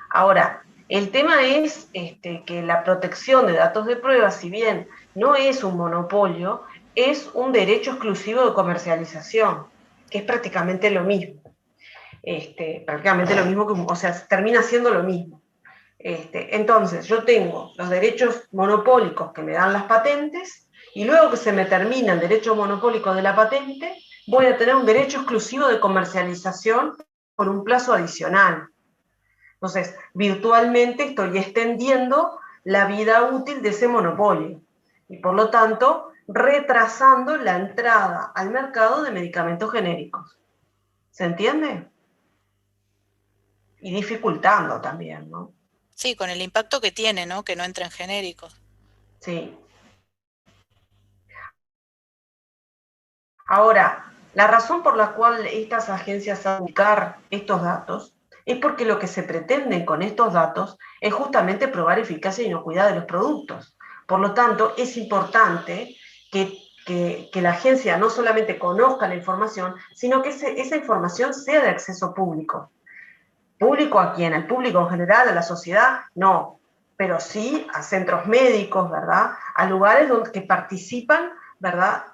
Ahora, el tema es que la protección de datos de prueba, si bien no es un monopolio, es un derecho exclusivo de comercialización, que es prácticamente lo mismo. Prácticamente lo mismo, o sea, termina siendo lo mismo. Entonces, yo tengo los derechos monopólicos que me dan las patentes, y luego que se me termina el derecho monopólico de la patente, voy a tener un derecho exclusivo de comercialización por un plazo adicional. Entonces, virtualmente estoy extendiendo la vida útil de ese monopolio y, por lo tanto, retrasando la entrada al mercado de medicamentos genéricos. ¿Se entiende? Y dificultando también, ¿no? Sí, con el impacto que tiene, ¿no? Que no entren genéricos. Sí. Ahora, la razón por la cual estas agencias hacen publicar estos datos es porque lo que se pretende con estos datos es justamente probar eficacia e inocuidad de los productos. Por lo tanto, es importante que la agencia no solamente conozca la información, sino que esa información sea de acceso público. ¿Público a quién? ¿Al público en general? ¿A la sociedad? No, pero sí a centros médicos, ¿verdad? A lugares que participan, ¿verdad?,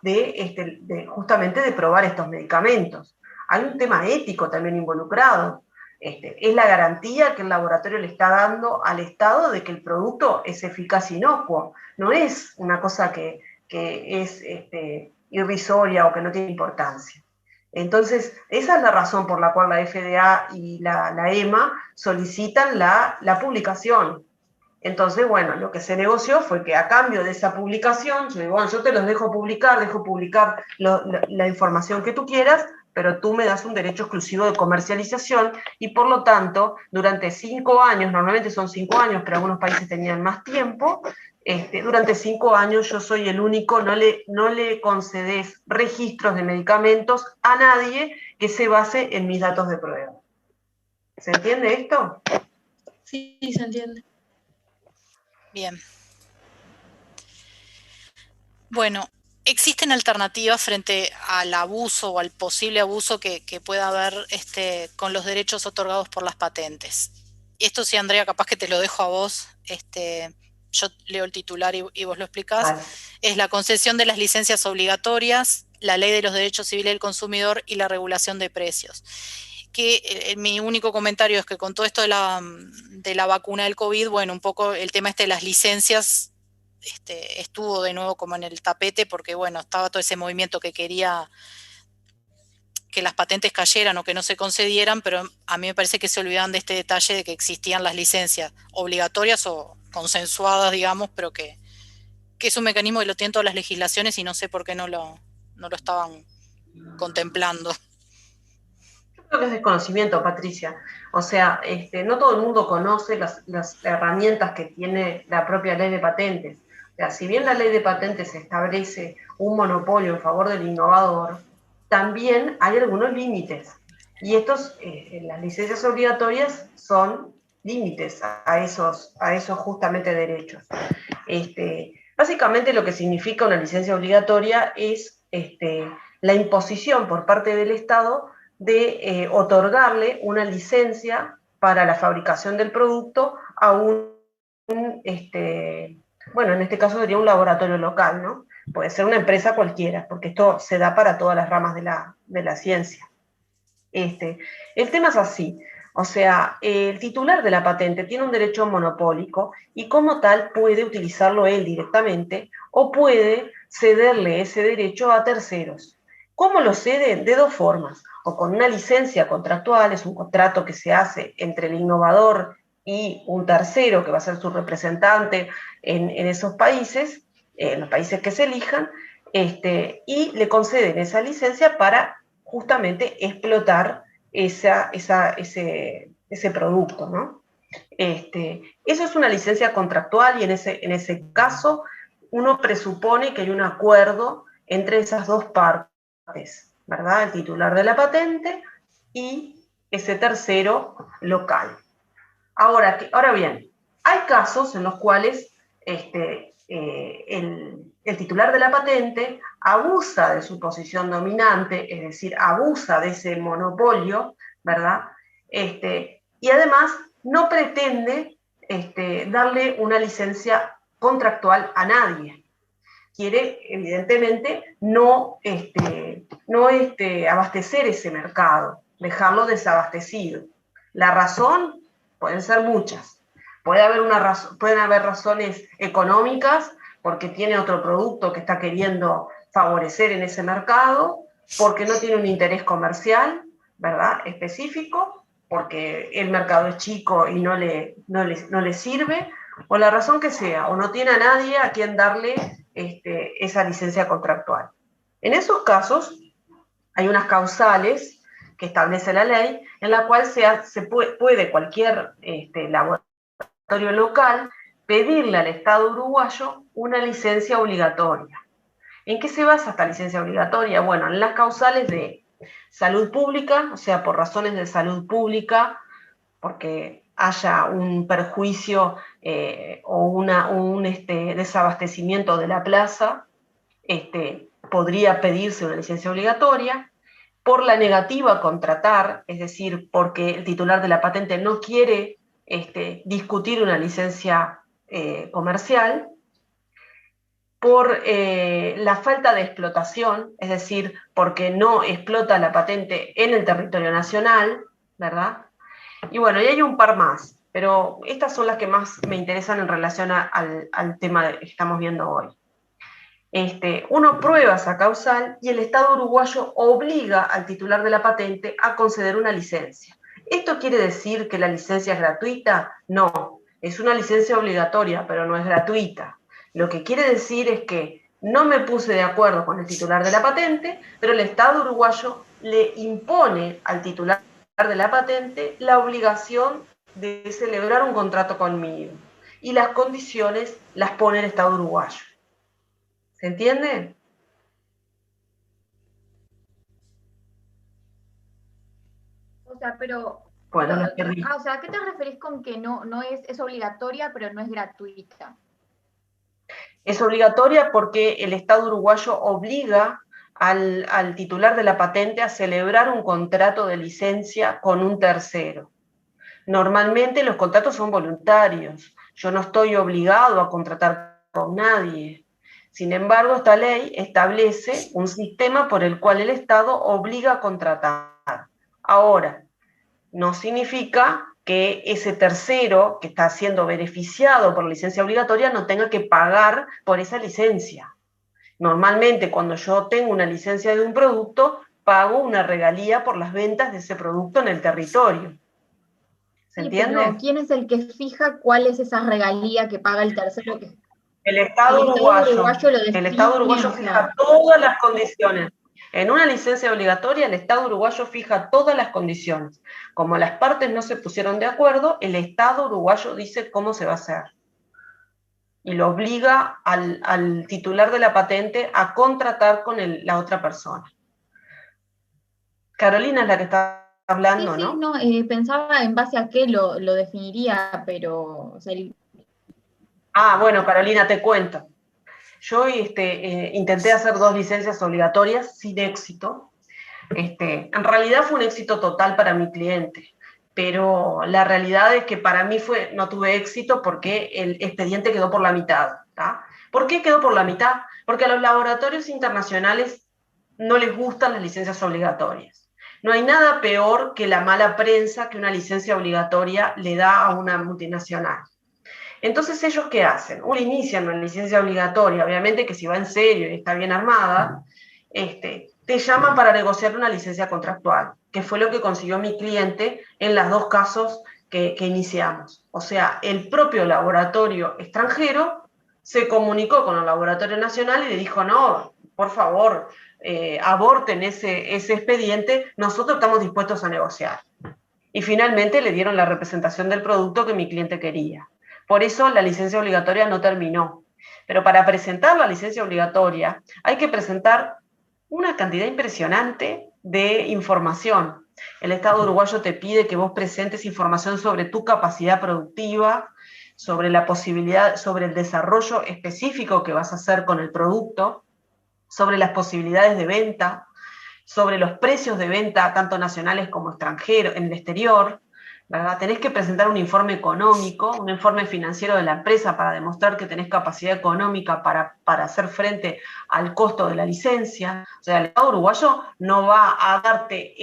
justamente de probar estos medicamentos. Hay un tema ético también involucrado. Es la garantía que el laboratorio le está dando al Estado de que el producto es eficaz e inocuo. No es una cosa que es irrisoria o que no tiene importancia. Entonces, esa es la razón por la cual la FDA y la EMA solicitan la publicación. Entonces, bueno, lo que se negoció fue que a cambio de esa publicación, yo digo, bueno, yo te los dejo publicar la información que tú quieras, pero tú me das un derecho exclusivo de comercialización, y por lo tanto, durante 5 años, normalmente son 5 años, pero algunos países tenían más tiempo, durante 5 años yo soy el único, no le concedes registros de medicamentos a nadie que se base en mis datos de prueba. ¿Se entiende esto? Sí, se entiende. Bien. Bueno, ¿existen alternativas frente al abuso o al posible abuso que pueda haber con los derechos otorgados por las patentes? Esto sí, Andrea, capaz que te lo dejo a vos. yo leo el titular y vos lo explicás, Vale. es la concesión de las licencias obligatorias, la ley de los derechos civiles del consumidor y la regulación de precios. Que mi único comentario es que con todo esto de la vacuna del COVID, bueno, un poco el tema de las licencias estuvo de nuevo como en el tapete, porque bueno, estaba todo ese movimiento que quería que las patentes cayeran o que no se concedieran, pero a mí me parece que se olvidaban de este detalle de que existían las licencias obligatorias o consensuadas, digamos, pero que es un mecanismo que lo tienen todas las legislaciones y no sé por qué no lo estaban contemplando. Creo que es desconocimiento, Patricia. O sea, no todo el mundo conoce las herramientas que tiene la propia ley de patentes. O sea, si bien la ley de patentes establece un monopolio en favor del innovador, también hay algunos límites. Y las licencias obligatorias son límites a esos justamente derechos. Básicamente lo que significa una licencia obligatoria es la imposición por parte del Estado de otorgarle una licencia para la fabricación del producto a bueno, en este caso sería un laboratorio local, ¿no? Puede ser una empresa cualquiera, porque esto se da para todas las ramas de la ciencia. El tema es así, o sea, el titular de la patente tiene un derecho monopólico y como tal puede utilizarlo él directamente o puede cederle ese derecho a terceros. ¿Cómo lo cede? De dos formas, o con una licencia contractual, es un contrato que se hace entre el innovador y un tercero que va a ser su representante en esos países, en los países que se elijan, y le conceden esa licencia para justamente explotar ese producto, ¿no? Eso es una licencia contractual y en ese caso uno presupone que hay un acuerdo entre esas dos partes, ¿verdad? El titular de la patente y ese tercero local. Ahora bien, hay casos en los cuales el titular de la patente abusa de su posición dominante, es decir, abusa de ese monopolio, ¿verdad? Y además no pretende darle una licencia contractual a nadie. Quiere, evidentemente, no abastecer ese mercado, dejarlo desabastecido. La razón pueden ser muchas. Pueden haber razones económicas, porque tiene otro producto que está queriendo favorecer en ese mercado, porque no tiene un interés comercial, ¿verdad?, específico, porque el mercado es chico y no le sirve, o la razón que sea, o no tiene a nadie a quien darle esa licencia contractual. En esos casos hay unas causales que establece la ley, en la cual puede cualquier laboratorio local pedirle al Estado uruguayo una licencia obligatoria. ¿En qué se basa esta licencia obligatoria? Bueno, en las causales de salud pública, o sea, por razones de salud pública, porque haya un perjuicio o un desabastecimiento de la plaza, podría pedirse una licencia obligatoria. Por la negativa a contratar, es decir, porque el titular de la patente no quiere discutir una licencia comercial. Por la falta de explotación, es decir, porque no explota la patente en el territorio nacional, ¿verdad? Y bueno, y hay un par más, pero estas son las que más me interesan en relación al tema que estamos viendo hoy. Uno prueba esa causal y el Estado uruguayo obliga al titular de la patente a conceder una licencia. ¿Esto quiere decir que la licencia es gratuita? No, es una licencia obligatoria, pero no es gratuita. Lo que quiere decir es que no me puse de acuerdo con el titular de la patente, pero el Estado uruguayo le impone al titular de la patente la obligación de celebrar un contrato conmigo. Y las condiciones las pone el Estado uruguayo. ¿Se entiende? O sea, pero... Bueno, o sea, ¿a qué te referís con que no es obligatoria, pero no es gratuita? Es obligatoria porque el Estado uruguayo obliga al titular de la patente a celebrar un contrato de licencia con un tercero. Normalmente los contratos son voluntarios. Yo no estoy obligado a contratar con nadie. Sin embargo, esta ley establece un sistema por el cual el Estado obliga a contratar. Ahora, no significa que ese tercero que está siendo beneficiado por la licencia obligatoria no tenga que pagar por esa licencia. Normalmente, cuando yo tengo una licencia de un producto, pago una regalía por las ventas de ese producto en el territorio. ¿Se entiende? Pero ¿quién es el que fija cuál es esa regalía que paga el tercero? El Estado uruguayo. El Estado uruguayo fija todas las condiciones. En una licencia obligatoria, el Estado uruguayo fija todas las condiciones. Como las partes no se pusieron de acuerdo, el Estado uruguayo dice cómo se va a hacer. Y lo obliga al titular de la patente a contratar con la otra persona. Carolina es la que está hablando, sí, ¿no? No, pensaba en base a qué lo definiría, pero... O sea, bueno, Carolina, te cuento. Yo intenté hacer 2 licencias obligatorias sin éxito. En realidad fue un éxito total para mi cliente, pero la realidad es que para mí no tuve éxito porque el expediente quedó por la mitad. ¿tá? ¿Por qué quedó por la mitad? Porque a los laboratorios internacionales no les gustan las licencias obligatorias. No hay nada peor que la mala prensa que una licencia obligatoria le da a una multinacional. Entonces, ¿ellos qué hacen? Inician una licencia obligatoria, obviamente que si va en serio y está bien armada, te llaman para negociar una licencia contractual, que fue lo que consiguió mi cliente en los 2 casos que iniciamos. O sea, el propio laboratorio extranjero se comunicó con el laboratorio nacional y le dijo, no, por favor, aborten ese expediente, nosotros estamos dispuestos a negociar. Y finalmente le dieron la representación del producto que mi cliente quería. Por eso la licencia obligatoria no terminó. Pero para presentar la licencia obligatoria hay que presentar una cantidad impresionante de información. El Estado uruguayo te pide que vos presentes información sobre tu capacidad productiva, sobre la posibilidad, sobre el desarrollo específico que vas a hacer con el producto, sobre las posibilidades de venta, sobre los precios de venta, tanto nacionales como extranjeros, en el exterior, ¿verdad? Tenés que presentar un informe económico, un informe financiero de la empresa para demostrar que tenés capacidad económica para hacer frente al costo de la licencia. O sea, el Estado uruguayo no va a darte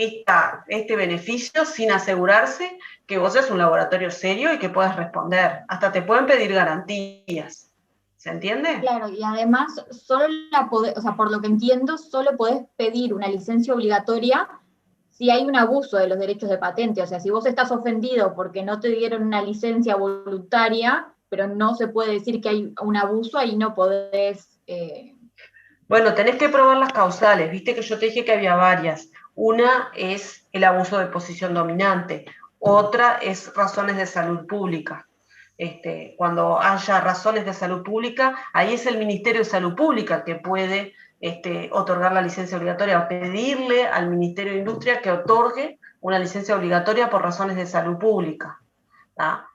este beneficio sin asegurarse que vos seas un laboratorio serio y que puedas responder. Hasta te pueden pedir garantías. ¿Se entiende? Claro, y además, por lo que entiendo, solo podés pedir una licencia obligatoria si hay un abuso de los derechos de patente. O sea, si vos estás ofendido porque no te dieron una licencia voluntaria, pero no se puede decir que hay un abuso, ahí no podés... Bueno, tenés que probar las causales. Viste que yo te dije que había varias. Una es el abuso de posición dominante. Otra es razones de salud pública. Cuando haya razones de salud pública, ahí es el Ministerio de Salud Pública que puede otorgar la licencia obligatoria o pedirle al Ministerio de Industria que otorgue una licencia obligatoria por razones de salud pública. ¿tá?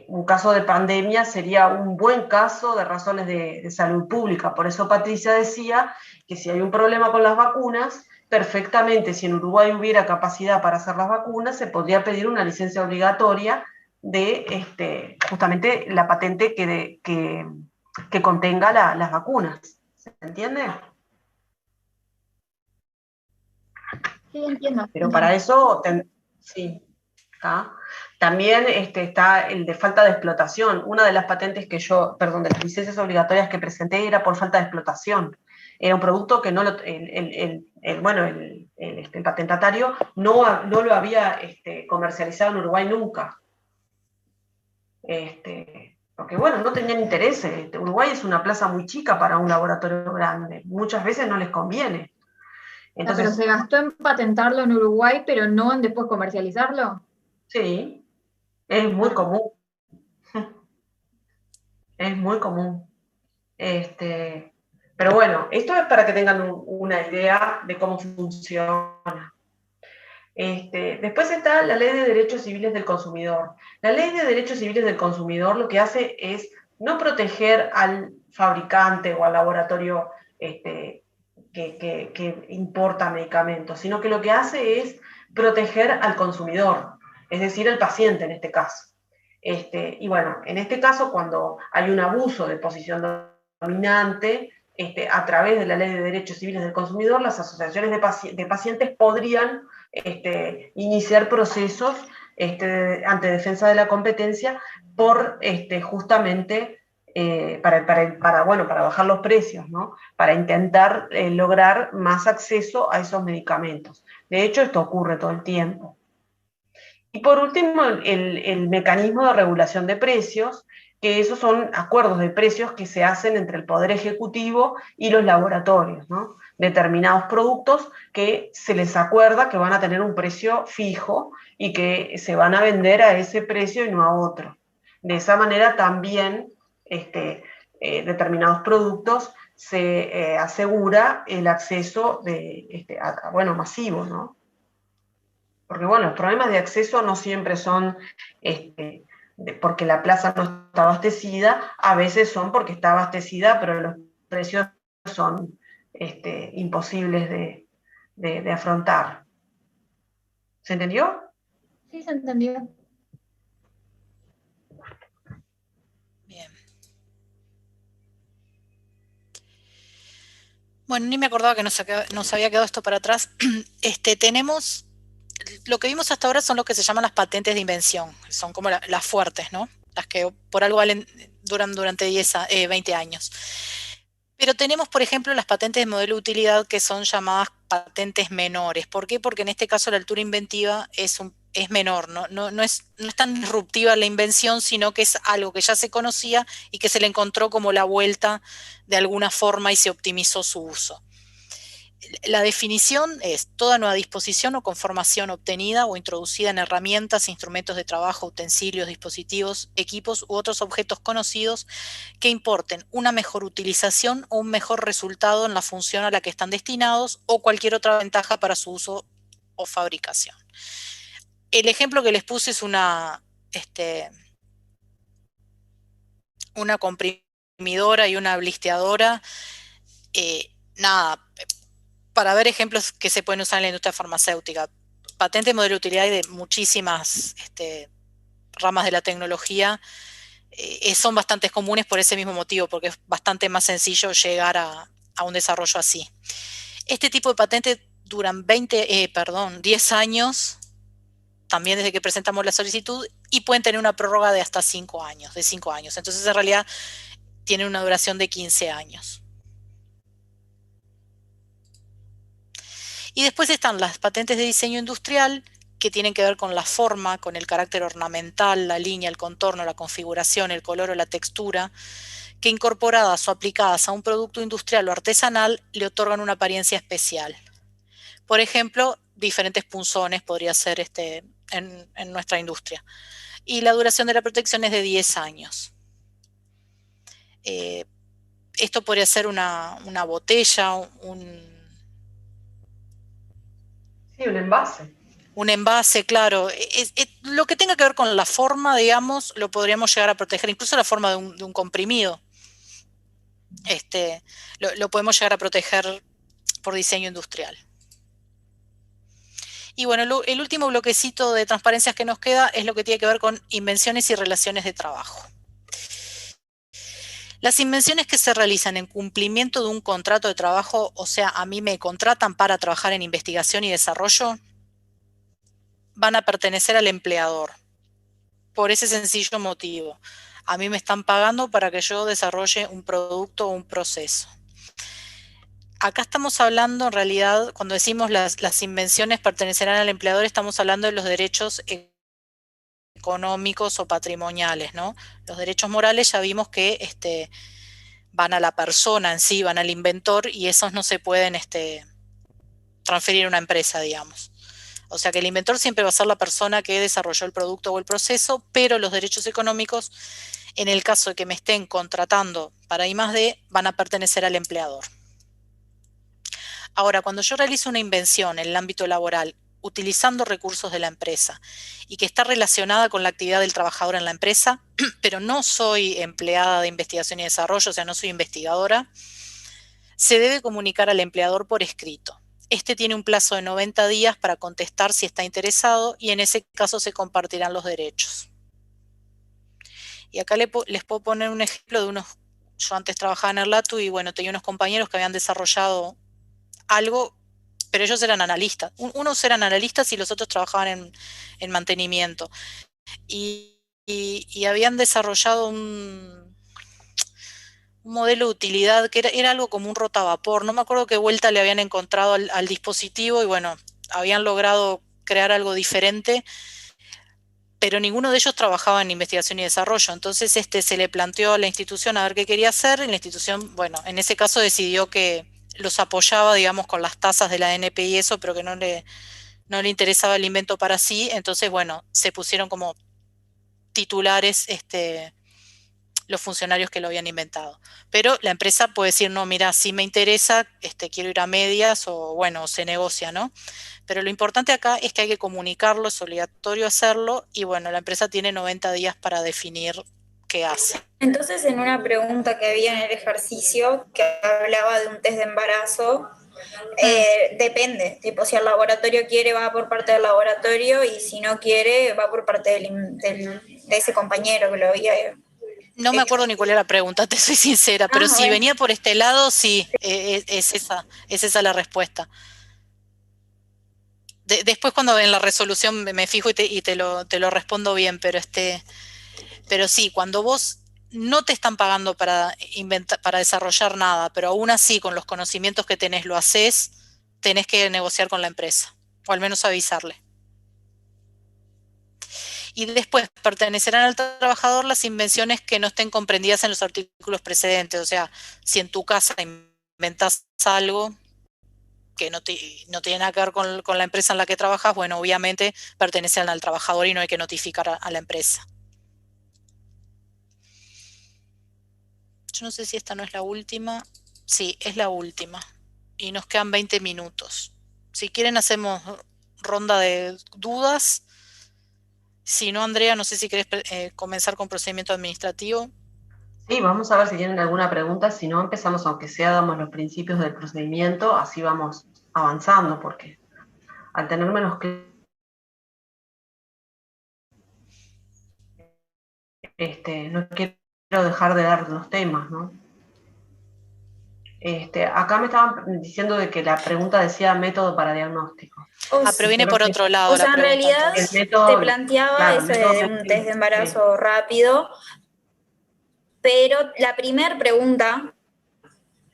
Un caso de pandemia sería un buen caso de razones de salud pública. Por eso Patricia decía que si hay un problema con las vacunas, perfectamente, si en Uruguay hubiera capacidad para hacer las vacunas, se podría pedir una licencia obligatoria de justamente la patente que contenga las vacunas. ¿Se entiende? Sí, entiendo. Pero para eso, sí. ¿tá? También está el de falta de explotación. Una de las patentes de las licencias obligatorias que presenté era por falta de explotación. Era un producto que el patentatario no lo había comercializado en Uruguay nunca. Porque bueno, no tenían interés. Uruguay es una plaza muy chica para un laboratorio grande. Muchas veces no les conviene. Entonces, pero se gastó en patentarlo en Uruguay, pero no en después comercializarlo. Sí, es muy común. Es muy común. Pero bueno, esto es para que tengan una idea de cómo funciona. Después está la Ley de Derechos Civiles del Consumidor. La Ley de Derechos Civiles del Consumidor lo que hace es no proteger al fabricante o al laboratorio que importa medicamentos, sino que lo que hace es proteger al consumidor, es decir, al paciente en este caso. Y bueno, en este caso, cuando hay un abuso de posición dominante, a través de la Ley de Derechos Civiles del Consumidor, las asociaciones de pacientes podrían iniciar procesos ante defensa de la competencia por justamente para bajar los precios, ¿no? Para intentar lograr más acceso a esos medicamentos. De hecho, esto ocurre todo el tiempo. Y por último, el mecanismo de regulación de precios, que esos son acuerdos de precios que se hacen entre el Poder Ejecutivo y los laboratorios, ¿no? Determinados productos que se les acuerda que van a tener un precio fijo y que se van a vender a ese precio y no a otro. De esa manera también determinados productos se asegura el acceso masivo, ¿no? Porque bueno, los problemas de acceso no siempre son porque la plaza no está abastecida, a veces son porque está abastecida, pero los precios son imposibles de afrontar. ¿Se entendió? Sí, se entendió. Bien. Bueno, ni me acordaba que nos había quedado esto para atrás. Tenemos, lo que vimos hasta ahora son lo que se llaman las patentes de invención, son como las fuertes, ¿no? Las que por algo duran durante 20 años. Pero tenemos, por ejemplo, las patentes de modelo de utilidad que son llamadas patentes menores. ¿Por qué? Porque en este caso la altura inventiva es menor, no es tan disruptiva la invención, sino que es algo que ya se conocía y que se le encontró como la vuelta de alguna forma y se optimizó su uso. La definición es toda nueva disposición o conformación obtenida o introducida en herramientas, instrumentos de trabajo, utensilios, dispositivos, equipos u otros objetos conocidos que importen una mejor utilización o un mejor resultado en la función a la que están destinados o cualquier otra ventaja para su uso o fabricación. El ejemplo que les puse es una comprimidora y una blisteadora. Para ver ejemplos que se pueden usar en la industria farmacéutica. Patente de modelo de utilidad y de muchísimas ramas de la tecnología son bastante comunes por ese mismo motivo, porque es bastante más sencillo llegar a un desarrollo así. Este tipo de patentes duran 10 años, también desde que presentamos la solicitud, y pueden tener una prórroga de hasta 5 años, de 5 años. Entonces, en realidad, tienen una duración de 15 años. Y después están las patentes de diseño industrial, que tienen que ver con la forma, con el carácter ornamental, la línea, el contorno, la configuración, el color o la textura, que incorporadas o aplicadas a un producto industrial o artesanal le otorgan una apariencia especial. Por ejemplo, diferentes punzones podría ser en nuestra industria. Y la duración de la protección es de 10 años. Esto podría ser una botella, Sí, un envase. Un envase, claro. Lo que tenga que ver con la forma, digamos, lo podríamos llegar a proteger, incluso la forma de un comprimido. Lo podemos llegar a proteger por diseño industrial. Y bueno, el último bloquecito de transparencias que nos queda es lo que tiene que ver con invenciones y relaciones de trabajo. Las invenciones que se realizan en cumplimiento de un contrato de trabajo, o sea, a mí me contratan para trabajar en investigación y desarrollo, van a pertenecer al empleador, por ese sencillo motivo. A mí me están pagando para que yo desarrolle un producto o un proceso. Acá estamos hablando, en realidad, cuando decimos las invenciones pertenecerán al empleador, estamos hablando de los derechos económicos o patrimoniales, ¿no? Los derechos morales ya vimos que van a la persona en sí, van al inventor, y esos no se pueden transferir a una empresa, digamos. O sea que el inventor siempre va a ser la persona que desarrolló el producto o el proceso, pero los derechos económicos, en el caso de que me estén contratando para I+D, van a pertenecer al empleador. Ahora, cuando yo realizo una invención en el ámbito laboral, utilizando recursos de la empresa y que está relacionada con la actividad del trabajador en la empresa, pero no soy empleada de investigación y desarrollo, o sea, no soy investigadora, se debe comunicar al empleador por escrito. Tiene un plazo de 90 días para contestar si está interesado y en ese caso se compartirán los derechos. Y acá les puedo poner un ejemplo de unos, yo antes trabajaba en Erlatu y bueno, tenía unos compañeros que habían desarrollado algo, pero ellos eran analistas. Unos eran analistas y los otros trabajaban en mantenimiento. Y habían desarrollado un modelo de utilidad que era algo como un rotavapor. No me acuerdo qué vuelta le habían encontrado al dispositivo y bueno, habían logrado crear algo diferente, pero ninguno de ellos trabajaba en investigación y desarrollo. Entonces se le planteó a la institución a ver qué quería hacer, y la institución, bueno, en ese caso decidió que los apoyaba, digamos, con las tasas de la ANP y eso, pero que no le interesaba el invento para sí. Entonces, bueno, se pusieron como titulares los funcionarios que lo habían inventado. Pero la empresa puede decir, no, mira, sí me interesa, quiero ir a medias, o bueno, se negocia, ¿no? Pero lo importante acá es que hay que comunicarlo, es obligatorio hacerlo, y bueno, la empresa tiene 90 días para definir qué hace. Entonces, en una pregunta que había en el ejercicio que hablaba de un test de embarazo, depende, tipo, si el laboratorio quiere va por parte del laboratorio, y si no quiere va por parte de ese compañero que lo había. No me acuerdo ni cuál era la pregunta, te soy sincera, pero si venía por este lado, sí, es esa la respuesta. Después cuando en la resolución me fijo y te lo respondo bien, pero sí, cuando vos no te están pagando para desarrollar nada, pero aún así con los conocimientos que tenés lo haces, tenés que negociar con la empresa, o al menos avisarle. Y después pertenecerán al trabajador las invenciones que no estén comprendidas en los artículos precedentes. O sea, si en tu casa inventas algo que no tiene nada que ver con la empresa en la que trabajas, bueno, obviamente pertenecen al trabajador y no hay que notificar a la empresa. Yo no sé si esta no es la última. Sí, es la última. Y nos quedan 20 minutos. Si quieren hacemos ronda de dudas. Si no, Andrea, no sé si querés comenzar con procedimiento administrativo. Sí, vamos a ver si tienen alguna pregunta. Si no, empezamos, aunque sea, damos los principios del procedimiento, así vamos avanzando, porque al tener menos no quiero dejar de dar los temas, ¿no? Acá me estaban diciendo de que la pregunta decía método para diagnóstico. Pero viene por otro lado. O sea, en realidad te planteaba claro, eso de un test de embarazo rápido, pero la primera pregunta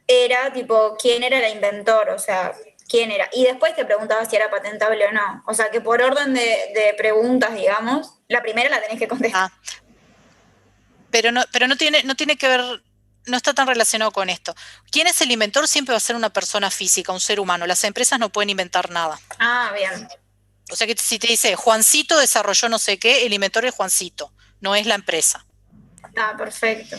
era tipo, ¿quién era el inventor? O sea, ¿quién era? Y después te preguntaba si era patentable o no. O sea, que por orden de preguntas, digamos, la primera la tenés que contestar. Pero no tiene que ver, no está tan relacionado con esto. ¿Quién es el inventor? Siempre va a ser una persona física, un ser humano. Las empresas no pueden inventar nada. Ah, bien. O sea que si te dice, Juancito desarrolló no sé qué, el inventor es Juancito, no es la empresa. Ah, perfecto.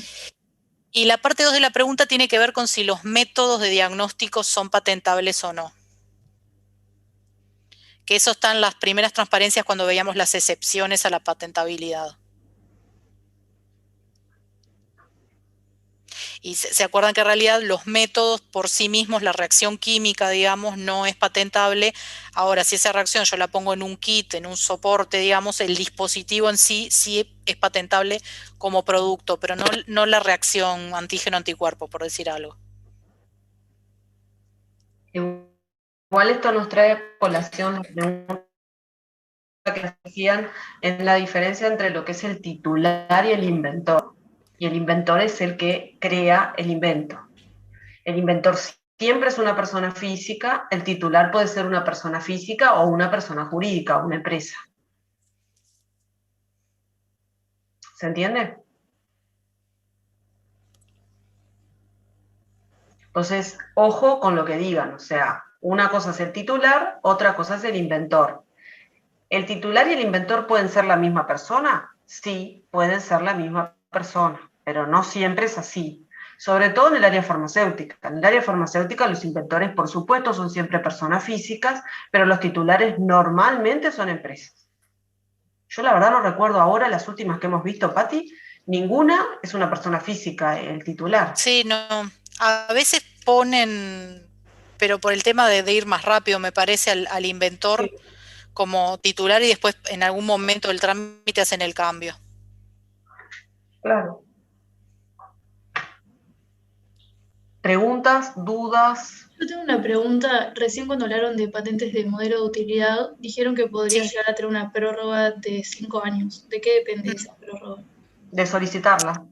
Y la parte 2 de la pregunta tiene que ver con si los métodos de diagnóstico son patentables o no. Que eso está en las primeras transparencias cuando veíamos las excepciones a la patentabilidad. Y se acuerdan que en realidad los métodos por sí mismos, la reacción química, digamos, no es patentable. Ahora, si esa reacción yo la pongo en un kit, en un soporte, digamos, el dispositivo en sí es patentable como producto, pero no la reacción antígeno-anticuerpo, por decir algo. Igual esto nos trae colación que hacían en la diferencia entre lo que es el titular y el inventor. Y el inventor es el que crea el invento. El inventor siempre es una persona física, el titular puede ser una persona física o una persona jurídica, o una empresa. ¿Se entiende? Entonces, ojo con lo que digan, o sea, una cosa es el titular, otra cosa es el inventor. ¿El titular y el inventor pueden ser la misma persona? Sí, pueden ser la misma persona, pero no siempre es así. Sobre todo en el área farmacéutica. En el área farmacéutica los inventores, por supuesto, son siempre personas físicas, pero los titulares normalmente son empresas. Yo la verdad no recuerdo ahora las últimas que hemos visto, Patti, ninguna es una persona física, el titular. Sí, no. A veces ponen, pero por el tema de ir más rápido, me parece, al inventor sí, como titular, y después en algún momento del trámite hacen el cambio. Claro. ¿Preguntas, dudas? Yo tengo una pregunta. Recién cuando hablaron de patentes de modelo de utilidad, dijeron que podría Sí. llegar a tener una prórroga de 5 años. ¿De qué depende esa prórroga? De solicitarla.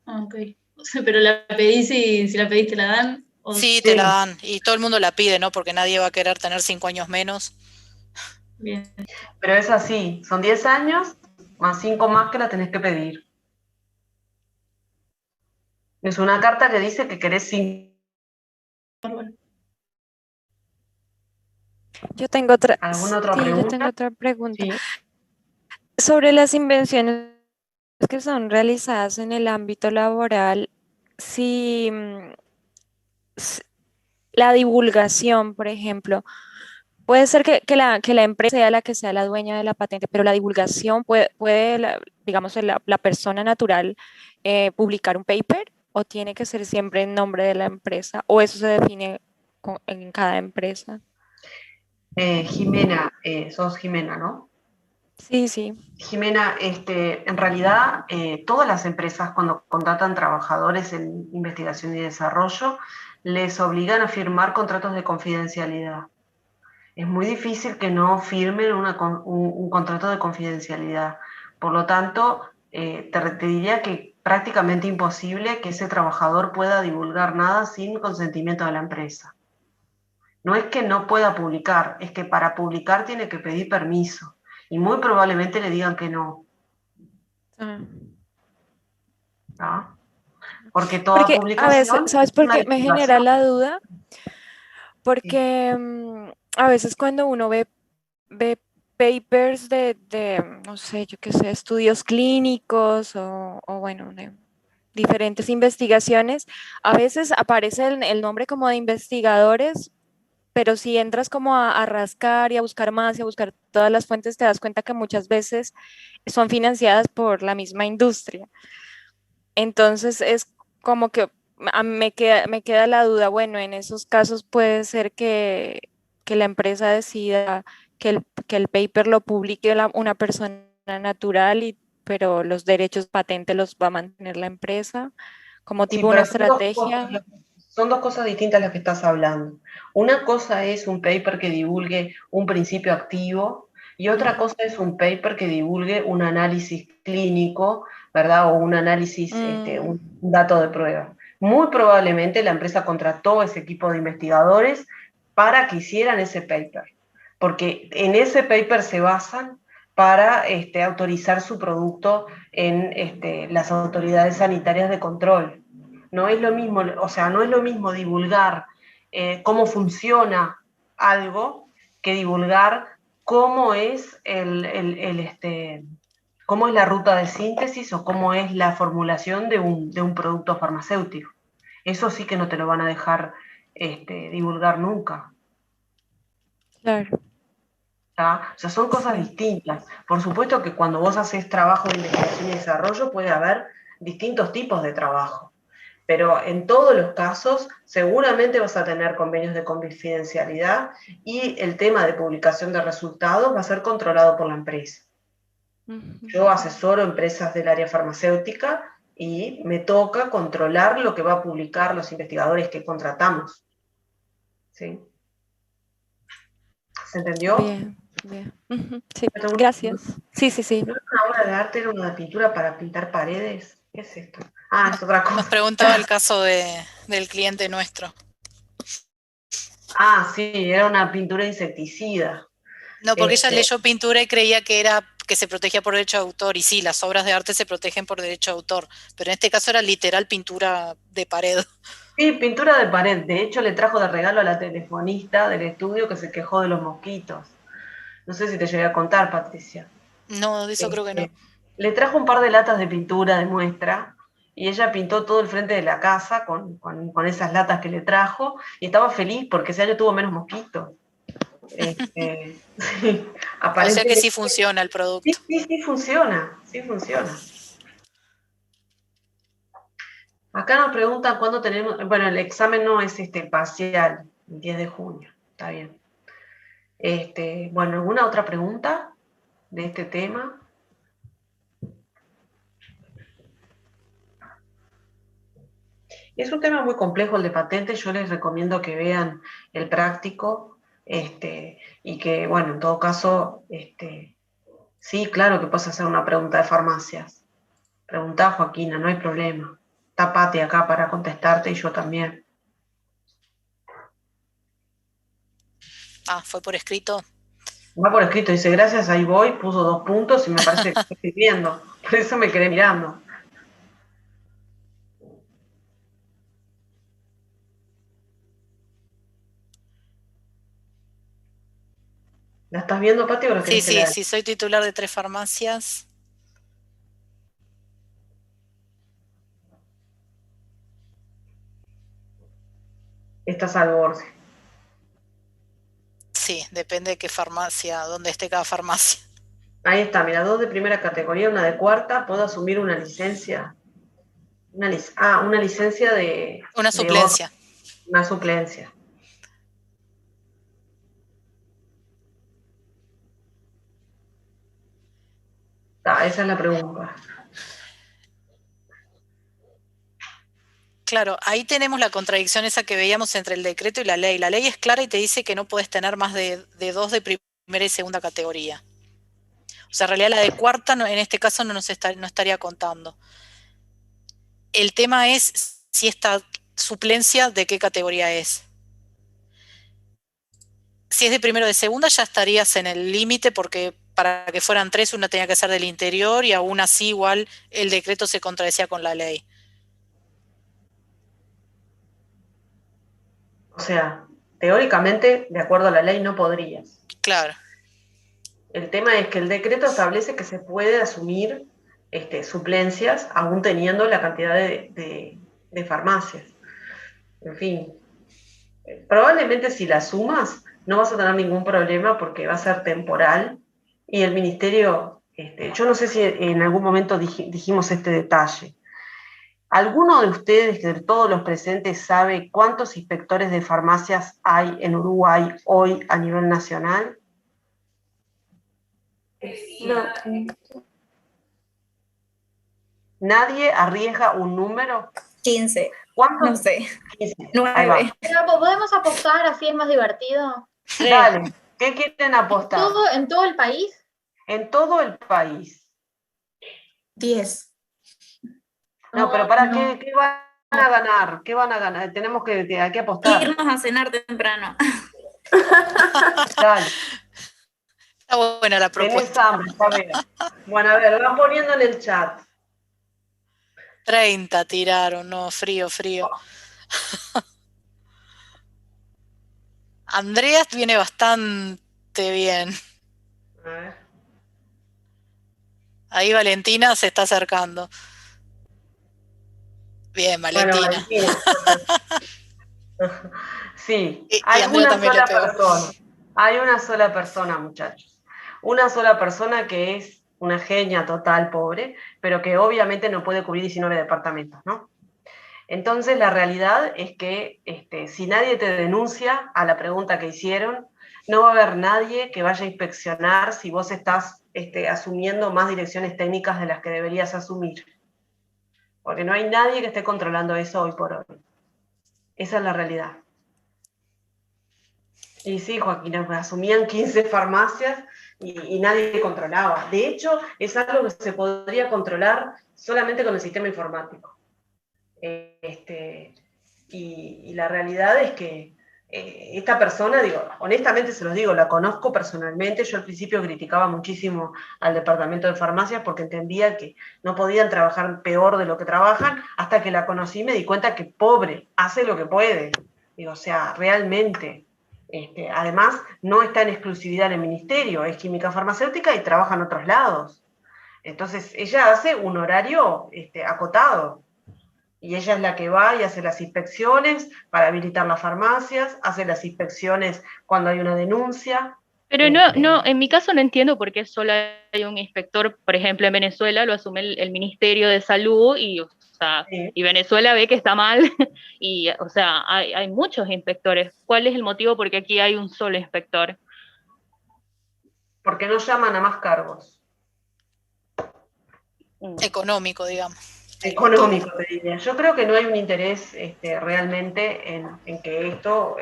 Ah, ok. O sea, pero la pedís y si la pedís te la dan. Sí, te Sí. la dan. Y todo el mundo la pide, ¿no? Porque nadie va a querer tener 5 años menos. Bien. Pero es así, son 10 años más 5 más que la tenés que pedir. Es una carta que dice que querés 5. Yo tengo otra, ¿Alguna otra sí, yo tengo pregunta? otra pregunta. Sí. Sobre las invenciones que son realizadas en el ámbito laboral, si s- la divulgación, por ejemplo, puede ser que la empresa sea la que sea la dueña de la patente, pero la divulgación digamos, la persona natural publicar un paper o tiene que ser siempre en nombre de la empresa o eso se define en cada empresa. Jimena, sos Jimena, ¿no? Sí, sí. Jimena, en realidad todas las empresas cuando contratan trabajadores en investigación y desarrollo les obligan a firmar contratos de confidencialidad. Es muy difícil que no firmen un contrato de confidencialidad. Por lo tanto, te diría que prácticamente imposible que ese trabajador pueda divulgar nada sin consentimiento de la empresa. No es que no pueda publicar, es que para publicar tiene que pedir permiso y muy probablemente le digan que no. Ah. ¿Tá? Porque toda Porque a veces, publicación ¿sabes es por una qué me genera divulgación. la duda? Sí. Porque a veces cuando uno ve papers no sé, yo qué sé, estudios clínicos o bueno, de diferentes investigaciones, a veces aparece el nombre como de investigadores, pero si entras como a rascar y a buscar más y a buscar todas las fuentes, te das cuenta que muchas veces son financiadas por la misma industria. Entonces es como que me queda la duda, bueno, en esos casos puede ser que la empresa decida que el paper lo publique una persona natural, pero los derechos patentes los va a mantener la empresa, como Sí, tipo una pero estrategia. son dos cosas distintas las que estás hablando. Una cosa es un paper que divulgue un principio activo y otra cosa es un paper que divulgue un análisis clínico, ¿verdad? O un análisis, Mm, un dato de prueba. Muy probablemente la empresa contrató ese equipo de investigadores para que hicieran ese paper, porque en ese paper se basan para autorizar su producto en las autoridades sanitarias de control. No es lo mismo, o sea, no es lo mismo divulgar cómo funciona algo que divulgar cómo es cómo es la ruta de síntesis o cómo es la formulación de un producto farmacéutico. Eso sí que no te lo van a dejar divulgar nunca. claro, ¿Tá? O sea, son cosas sí. distintas. Por supuesto que cuando vos haces trabajo de investigación y desarrollo puede haber distintos tipos de trabajo, pero en todos los casos seguramente vas a tener convenios de confidencialidad y el tema de publicación de resultados va a ser controlado por la empresa. Ujú. Yo asesoro empresas del área farmacéutica y me toca controlar lo que va a publicar los investigadores que contratamos. ¿Sí? ¿Se entendió? Bien, bien. Ujú, sí, ¿Me pregunto, gracias. Sí, sí, sí. ¿no es una obra de arte, era una pintura para pintar paredes? ¿Qué es esto? Ah, es otra Nos cosa. preguntaba el caso del cliente nuestro. Ah, sí, era una pintura insecticida. No, porque ella Este, leyó pintura y creía que se protegía por derecho de autor. Y sí, las obras de arte se protegen por derecho de autor. Pero en este caso era literal pintura de pared. sí, pintura de pared. De hecho, le trajo de regalo a la telefonista del estudio que se quejó de los mosquitos. No sé si te llegué a contar, Patricia. No, de eso creo que no. Le trajo un par de latas de pintura de muestra y ella pintó todo el frente de la casa con esas latas que le trajo y estaba feliz porque ese año tuvo menos mosquitos. Sí, O sea que aparentemente. sí funciona el Sí, producto. sí, sí funciona, sí funciona. Acá nos preguntan cuándo tenemos, bueno, el examen no es parcial, el 10 de junio, está bien. Bueno, ¿alguna otra pregunta de este tema? Es un tema muy complejo el de patentes, yo les recomiendo que vean el práctico, y que, bueno, en todo caso, sí, claro que puedes hacer una pregunta de farmacias. Preguntá, Joaquina, no hay problema. Está Pati acá para contestarte y yo también. Ah, fue por escrito. Va por escrito, dice, gracias, ahí voy, puso 2 puntos y me parece que estoy escribiendo. Por eso me quedé mirando. ¿La estás viendo, Pati, o la Sí, querés que sí, la... sí, soy titular de 3 farmacias. Estás al borde. Sí, depende de qué farmacia, dónde esté cada farmacia. Ahí está, mira, 2 de primera categoría, 1 de cuarta, puedo asumir una licencia. Una licencia de Una otro, suplencia. una suplencia. Esa es la pregunta. Claro, ahí tenemos la contradicción esa que veíamos entre el decreto y la ley. La ley es clara y te dice que no puedes tener más de 2 de primera y segunda categoría. O sea, en realidad la de cuarta en este caso no estaría contando. El tema es si esta suplencia de qué categoría es. Si es de primero o de segunda ya estarías en el límite porque para que fueran 3 una tenía que ser del interior y aún así igual el decreto se contradecía con la ley. O sea, teóricamente, de acuerdo a la ley, no podrías. Claro. El tema es que el decreto establece que se puede asumir suplencias aún teniendo la cantidad de farmacias. En fin, probablemente si las sumas no vas a tener ningún problema porque va a ser temporal y el ministerio, yo no sé si en algún momento dijimos este detalle. ¿Alguno de ustedes, de todos los presentes, sabe cuántos inspectores de farmacias hay en Uruguay hoy a nivel nacional? No. ¿Nadie arriesga un número? 15. ¿Cuántos? No sé. 15. 9. Ahí va. ¿Podemos apostar? Así es más divertido. Dale, ¿qué quieren apostar? ¿En todo el país? En todo el país. 10. No, pero ¿para qué van a ganar? ¿Qué van a ganar? Tenemos hay que apostar. Irnos a cenar temprano. Dale. Está buena la Tenés propuesta. hambre, está bien. Bueno, a ver, lo van poniendo en el chat. 30 tiraron, no, frío. Andreas viene bastante bien. A ver. Ahí Valentina se está acercando. Bien, Valentina. Bueno, Valentina. Sí, Y hay Andrea una también le sola pegó. persona. Hay una sola persona, muchachos. Una sola persona que es una genia total, pobre, pero que obviamente no puede cubrir 19 departamentos, ¿no? Entonces, la realidad es que si nadie te denuncia a la pregunta que hicieron, no va a haber nadie que vaya a inspeccionar si vos estás asumiendo más direcciones técnicas de las que deberías asumir. Porque no hay nadie que esté controlando eso hoy por hoy. Esa es la realidad. Y sí, Joaquín, asumían 15 farmacias y nadie controlaba. De hecho, es algo que se podría controlar solamente con el sistema informático. Y la realidad es que esta persona, honestamente se los digo, la conozco personalmente. Yo al principio criticaba muchísimo al departamento de farmacias porque entendía que no podían trabajar peor de lo que trabajan, hasta que la conocí y me di cuenta que pobre, hace lo que puede. O sea, realmente. Además, no está en exclusividad en el ministerio, es química farmacéutica y trabaja en otros lados. Entonces, ella hace un horario acotado. Y ella es la que va y hace las inspecciones para habilitar las farmacias, hace las inspecciones cuando hay una denuncia. Pero no, en mi caso no entiendo por qué solo hay un inspector, por ejemplo, en Venezuela lo asume el Ministerio de Salud y, o sea, Sí. y Venezuela ve que está mal y, o sea, hay muchos inspectores. ¿Cuál es el motivo por qué aquí hay un solo inspector? Porque no llaman a más cargos. Económico, digamos. económico, te diría. Yo creo que no hay un interés realmente en que esto,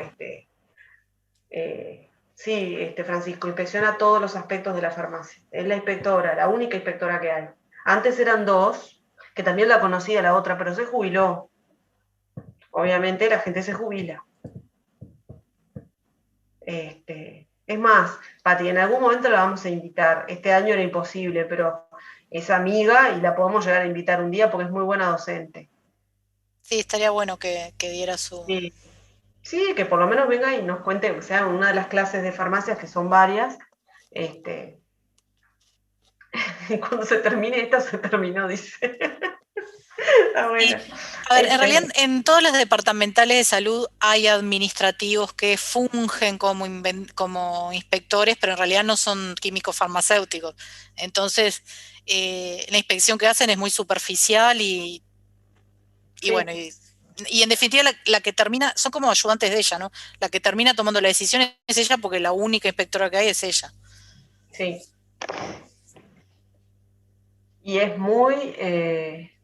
sí, Francisco, inspecciona todos los aspectos de la farmacia. Es la inspectora, la única inspectora que hay. Antes eran dos, que también la conocía la otra, pero se jubiló. Obviamente la gente se jubila. Es más, Pati, en algún momento la vamos a invitar. Este año era imposible, pero es amiga y la podemos llegar a invitar un día porque es muy buena docente. Sí, estaría bueno que diera su... Sí. Sí, que por lo menos venga y nos cuente, o sea, una de las clases de farmacias, que son varias, cuando se termine esta, se terminó, dice. Está bueno. A ver, en realidad en todas las departamentales de salud hay administrativos que fungen como inspectores, pero en realidad no son químicos farmacéuticos. Entonces, la inspección que hacen es muy superficial y Sí. bueno, y en definitiva la que termina, son como ayudantes de ella, ¿no? La que termina tomando la decisión es ella porque la única inspectora que hay es ella. Sí. Y es muy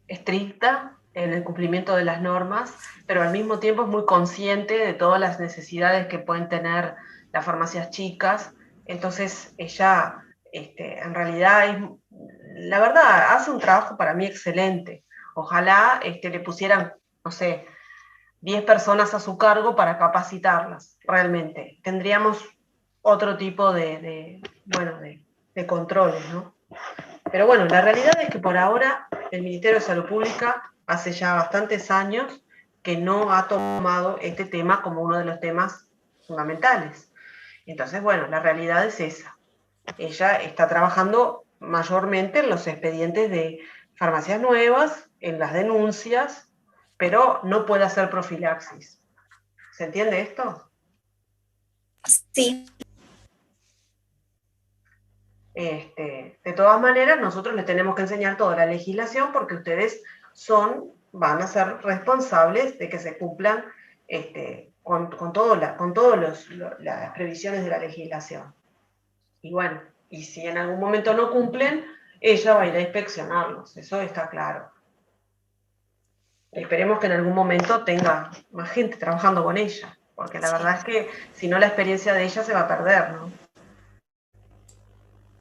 estricta en el cumplimiento de las normas, pero al mismo tiempo es muy consciente de todas las necesidades que pueden tener las farmacias chicas. Entonces ella, en realidad, la verdad, hace un trabajo para mí excelente. Ojalá le pusieran, no sé, 10 personas a su cargo para capacitarlas, realmente. Tendríamos otro tipo de controles, ¿no? Pero bueno, la realidad es que por ahora el Ministerio de Salud Pública hace ya bastantes años que no ha tomado este tema como uno de los temas fundamentales. Entonces, bueno, la realidad es esa. Ella está trabajando mayormente en los expedientes de farmacias nuevas, en las denuncias, pero no puede hacer profilaxis. ¿Se entiende esto? Sí. De todas maneras, nosotros les tenemos que enseñar toda la legislación porque ustedes van a ser responsables de que se cumplan con todas las previsiones de la legislación. Y bueno, y si en algún momento no cumplen, ella va a ir a inspeccionarlos, eso está claro. Esperemos que en algún momento tenga más gente trabajando con ella, porque la verdad es que si no la experiencia de ella se va a perder, ¿no?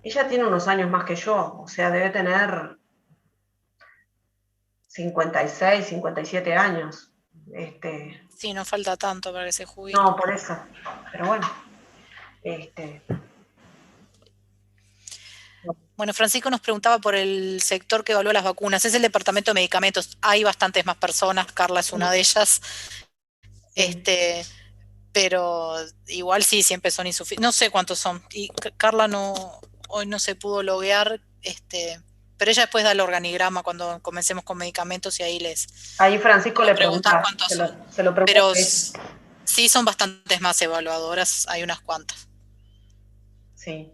Ella tiene unos años más que yo, o sea, debe tener 56, 57 años. Sí, no falta tanto para que se jubile. No, por eso. Pero bueno. Bueno, Francisco nos preguntaba por el sector que evalúa las vacunas. Es el departamento de medicamentos. Hay bastantes más personas, Carla es una de ellas. Pero igual sí, siempre son insuficientes. No sé cuántos son. Y Carla hoy no se pudo loguear, pero ella después da el organigrama cuando comencemos con medicamentos y ahí Ahí Francisco le preguntar pregunta, cuántos son. se lo pregunta. Pero sí son bastantes más evaluadoras, hay unas cuantas. Sí.